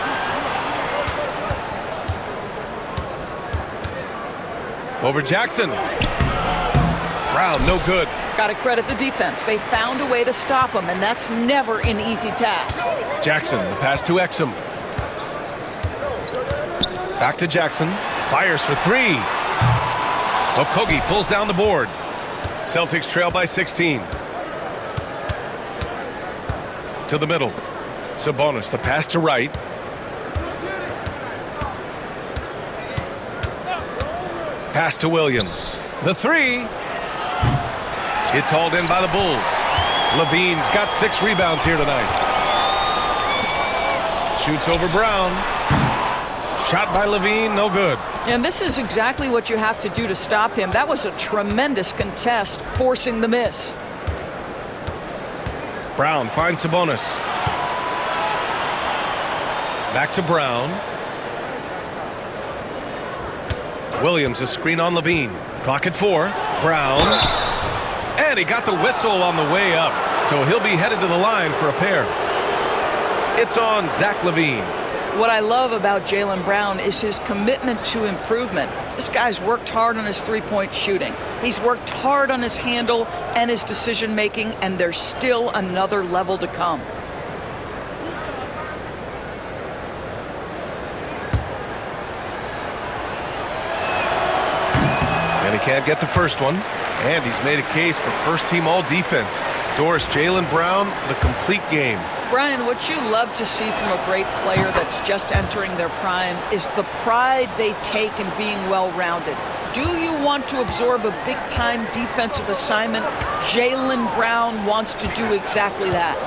Over Jackson. Brown, no good. Got to credit the defense. They found a way to stop him, and that's never an easy task. Jackson, the pass to Exum. Back to Jackson. Fires for 3. Okogie pulls down the board. Celtics trail by 16. To the middle. Sabonis, the pass to Wright. Pass to Williams. The 3. It's hauled in by the Bulls. Levine's got 6 rebounds here tonight. Shoots over Brown. Shot by Levine, no good. And this is exactly what you have to do to stop him. That was a tremendous contest, forcing the miss. Brown finds Sabonis. Back to Brown. Williams, a screen on Levine. Clock at 4. Brown. And he got the whistle on the way up. So he'll be headed to the line for a pair. It's on Zach LaVine. What I love about Jaylen Brown is his commitment to improvement. This guy's worked hard on his three-point shooting. He's worked hard on his handle and his decision-making, and there's still another level to come. And he can't get the first one. And he's made a case for first-team all-defense. Doris, Jaylen Brown, the complete game. Brian, what you love to see from a great player that's just entering their prime is the pride they take in being well-rounded. Do you want to absorb a big-time defensive assignment? Jaylen Brown wants to do exactly that.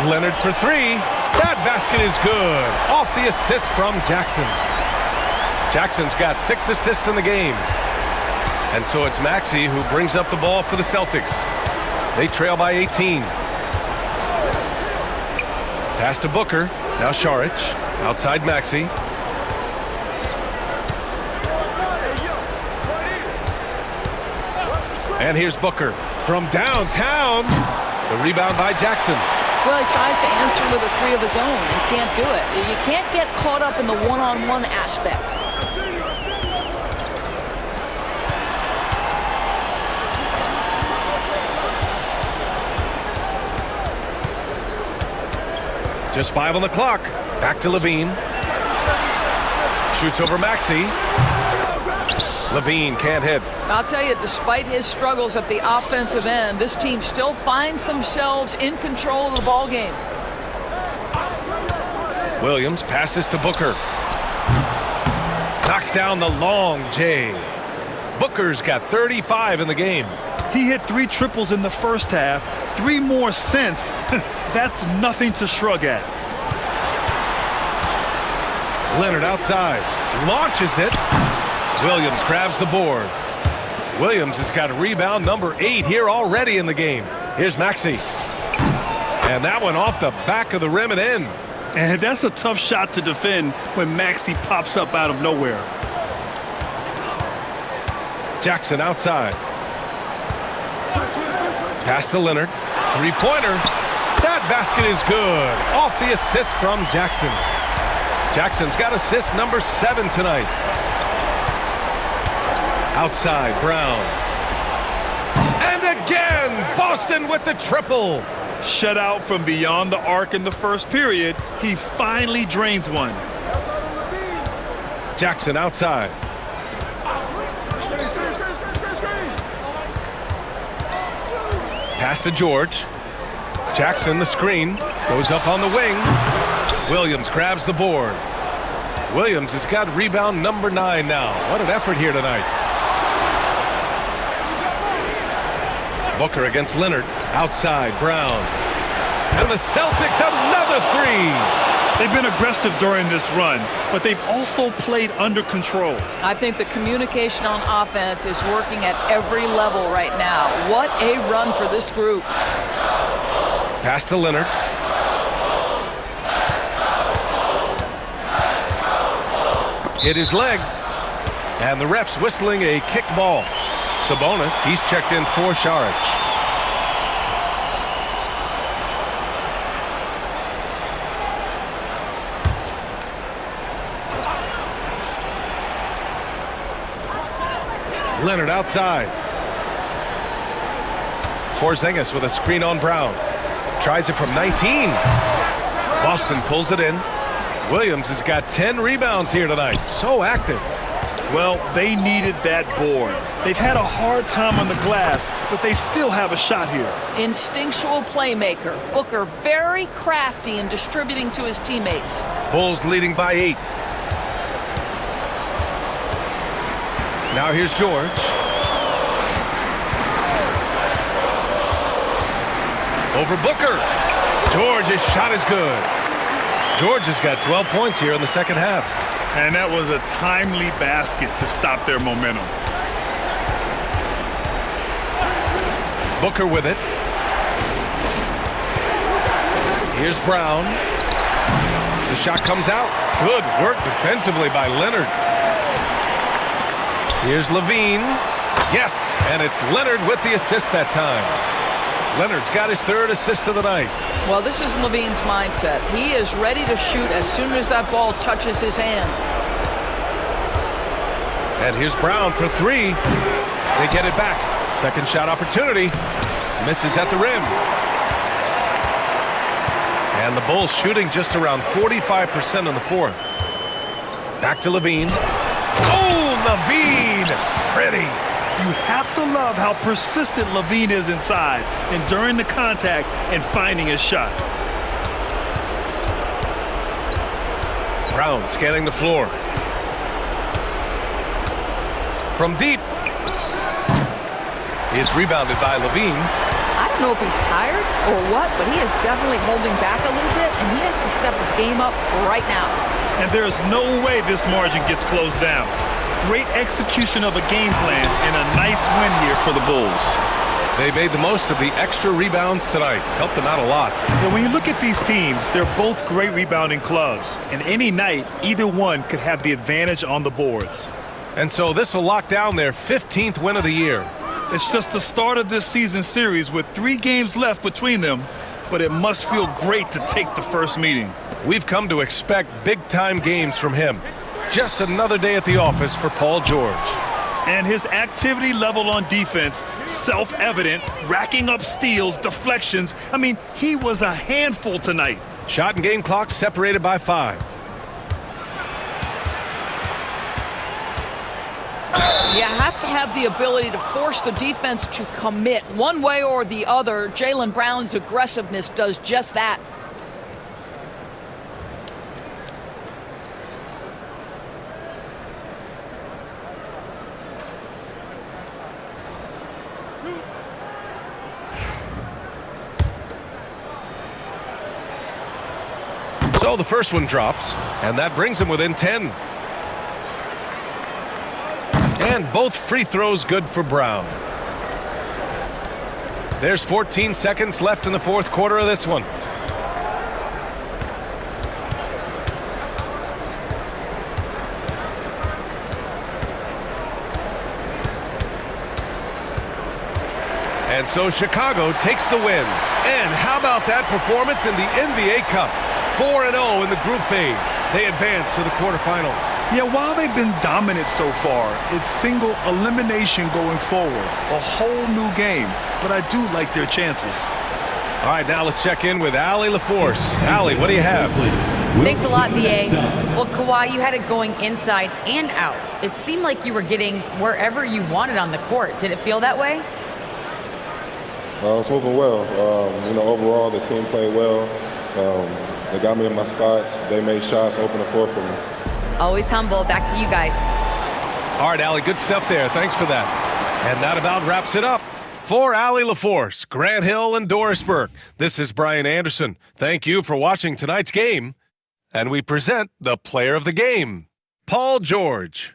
Leonard for 3. That basket is good. Off the assist from Jackson. Jackson's got 6 assists in the game. And so it's Maxey who brings up the ball for the Celtics. They trail by 18. Pass to Booker. Now Šarić. Outside Maxey. And here's Booker from downtown. The rebound by Jackson. Well, he tries to answer with a 3 of his own and can't do it. You can't get caught up in the one-on-one aspect. Just 5 on the clock. Back to Levine. Shoots over Maxey. Levine can't hit. I'll tell you, despite his struggles at the offensive end, this team still finds themselves in control of the ball game. Williams passes to Booker. Knocks down the long J. Booker's got 35 in the game. He hit 3 triples in the first half, 3 more since. That's nothing to shrug at. Leonard outside. Launches it. Williams grabs the board. Williams has got rebound number 8 here already in the game. Here's Maxey. And that one off the back of the rim and in. And that's a tough shot to defend when Maxey pops up out of nowhere. Jackson outside. Pass to Leonard. Three-pointer. That basket is good. Off the assist from Jackson. Jackson's got assist number 7 tonight. Outside, Brown. And again, Boston with the triple. Shut out from beyond the arc in the first period. He finally drains one. Jackson outside. Pass to George. Jackson, the screen, goes up on the wing. Williams grabs the board. Williams has got rebound number 9 now. What an effort here tonight. Booker against Leonard. Outside, Brown. And the Celtics, another three. They've been aggressive during this run, but they've also played under control. I think the communication on offense is working at every level right now. What a run for this group. Pass to Leonard. Hit his leg. And the ref's whistling a kick ball. Sabonis, he's checked in for Saric. Leonard outside. Porzingis with a screen on Brown. Tries it from 19. Boston pulls it in. Williams has got 10 rebounds here tonight. So active. Well, they needed that board. They've had a hard time on the glass, but they still have a shot here. Instinctual playmaker. Booker very crafty in distributing to his teammates. Bulls leading by 8. Now here's George. Over Booker. George's shot is good. George has got 12 points here in the second half. And that was a timely basket to stop their momentum. Booker with it. Here's Brown. The shot comes out. Good work defensively by Leonard. Here's Levine. Yes, and it's Leonard with the assist that time. Leonard's got his 3rd assist of the night. Well, this is Levine's mindset. He is ready to shoot as soon as that ball touches his hands. And here's Brown for 3. They get it back. Second shot opportunity. Misses at the rim. And the Bulls shooting just around 45% in the 4th. Back to Levine. Oh, Levine! Pretty. You have to love how persistent Levine is inside, enduring the contact and finding his shot. Brown scanning the floor. From deep. It's rebounded by Levine. I don't know if he's tired or what, but he is definitely holding back a little bit, and he has to step his game up right now. And there's no way this margin gets closed down. Great execution of a game plan and a nice win here for the Bulls. They made the most of the extra rebounds tonight. Helped them out a lot. But when you look at these teams, they're both great rebounding clubs. And any night, either one could have the advantage on the boards. And so this will lock down their 15th win of the year. It's just the start of this season series with 3 games left between them, but it must feel great to take the first meeting. We've come to expect big-time games from him. Just another day at the office for Paul George. And his activity level on defense, self-evident, racking up steals, deflections. I mean, he was a handful tonight. Shot and game clock separated by 5. You have to have the ability to force the defense to commit one way or the other. Jaylen Brown's aggressiveness does just that. So the first one drops, and that brings him within 10. And both free throws good for Brown. There's 14 seconds left in the 4th quarter of this one. And so Chicago takes the win. And how about that performance in the NBA Cup? 4-0 in the group phase. They advance to the quarterfinals. Yeah, while they've been dominant so far, it's single elimination going forward. A whole new game, but I do like their chances. All right, now let's check in with Allie LaForce. Allie, what do you have? Thanks a lot, BA. Well, Kawhi, you had it going inside and out. It seemed like you were getting wherever you wanted on the court. Did it feel that way? It's moving well. Overall, the team played well. They got me in my spots. They made shots, open the floor for me. Always humble. Back to you guys. All right, Allie, good stuff there. Thanks for that. And that about wraps it up. For Allie LaForce, Grant Hill, and Doris Burke, this is Brian Anderson. Thank you for watching tonight's game. And we present the player of the game, Paul George.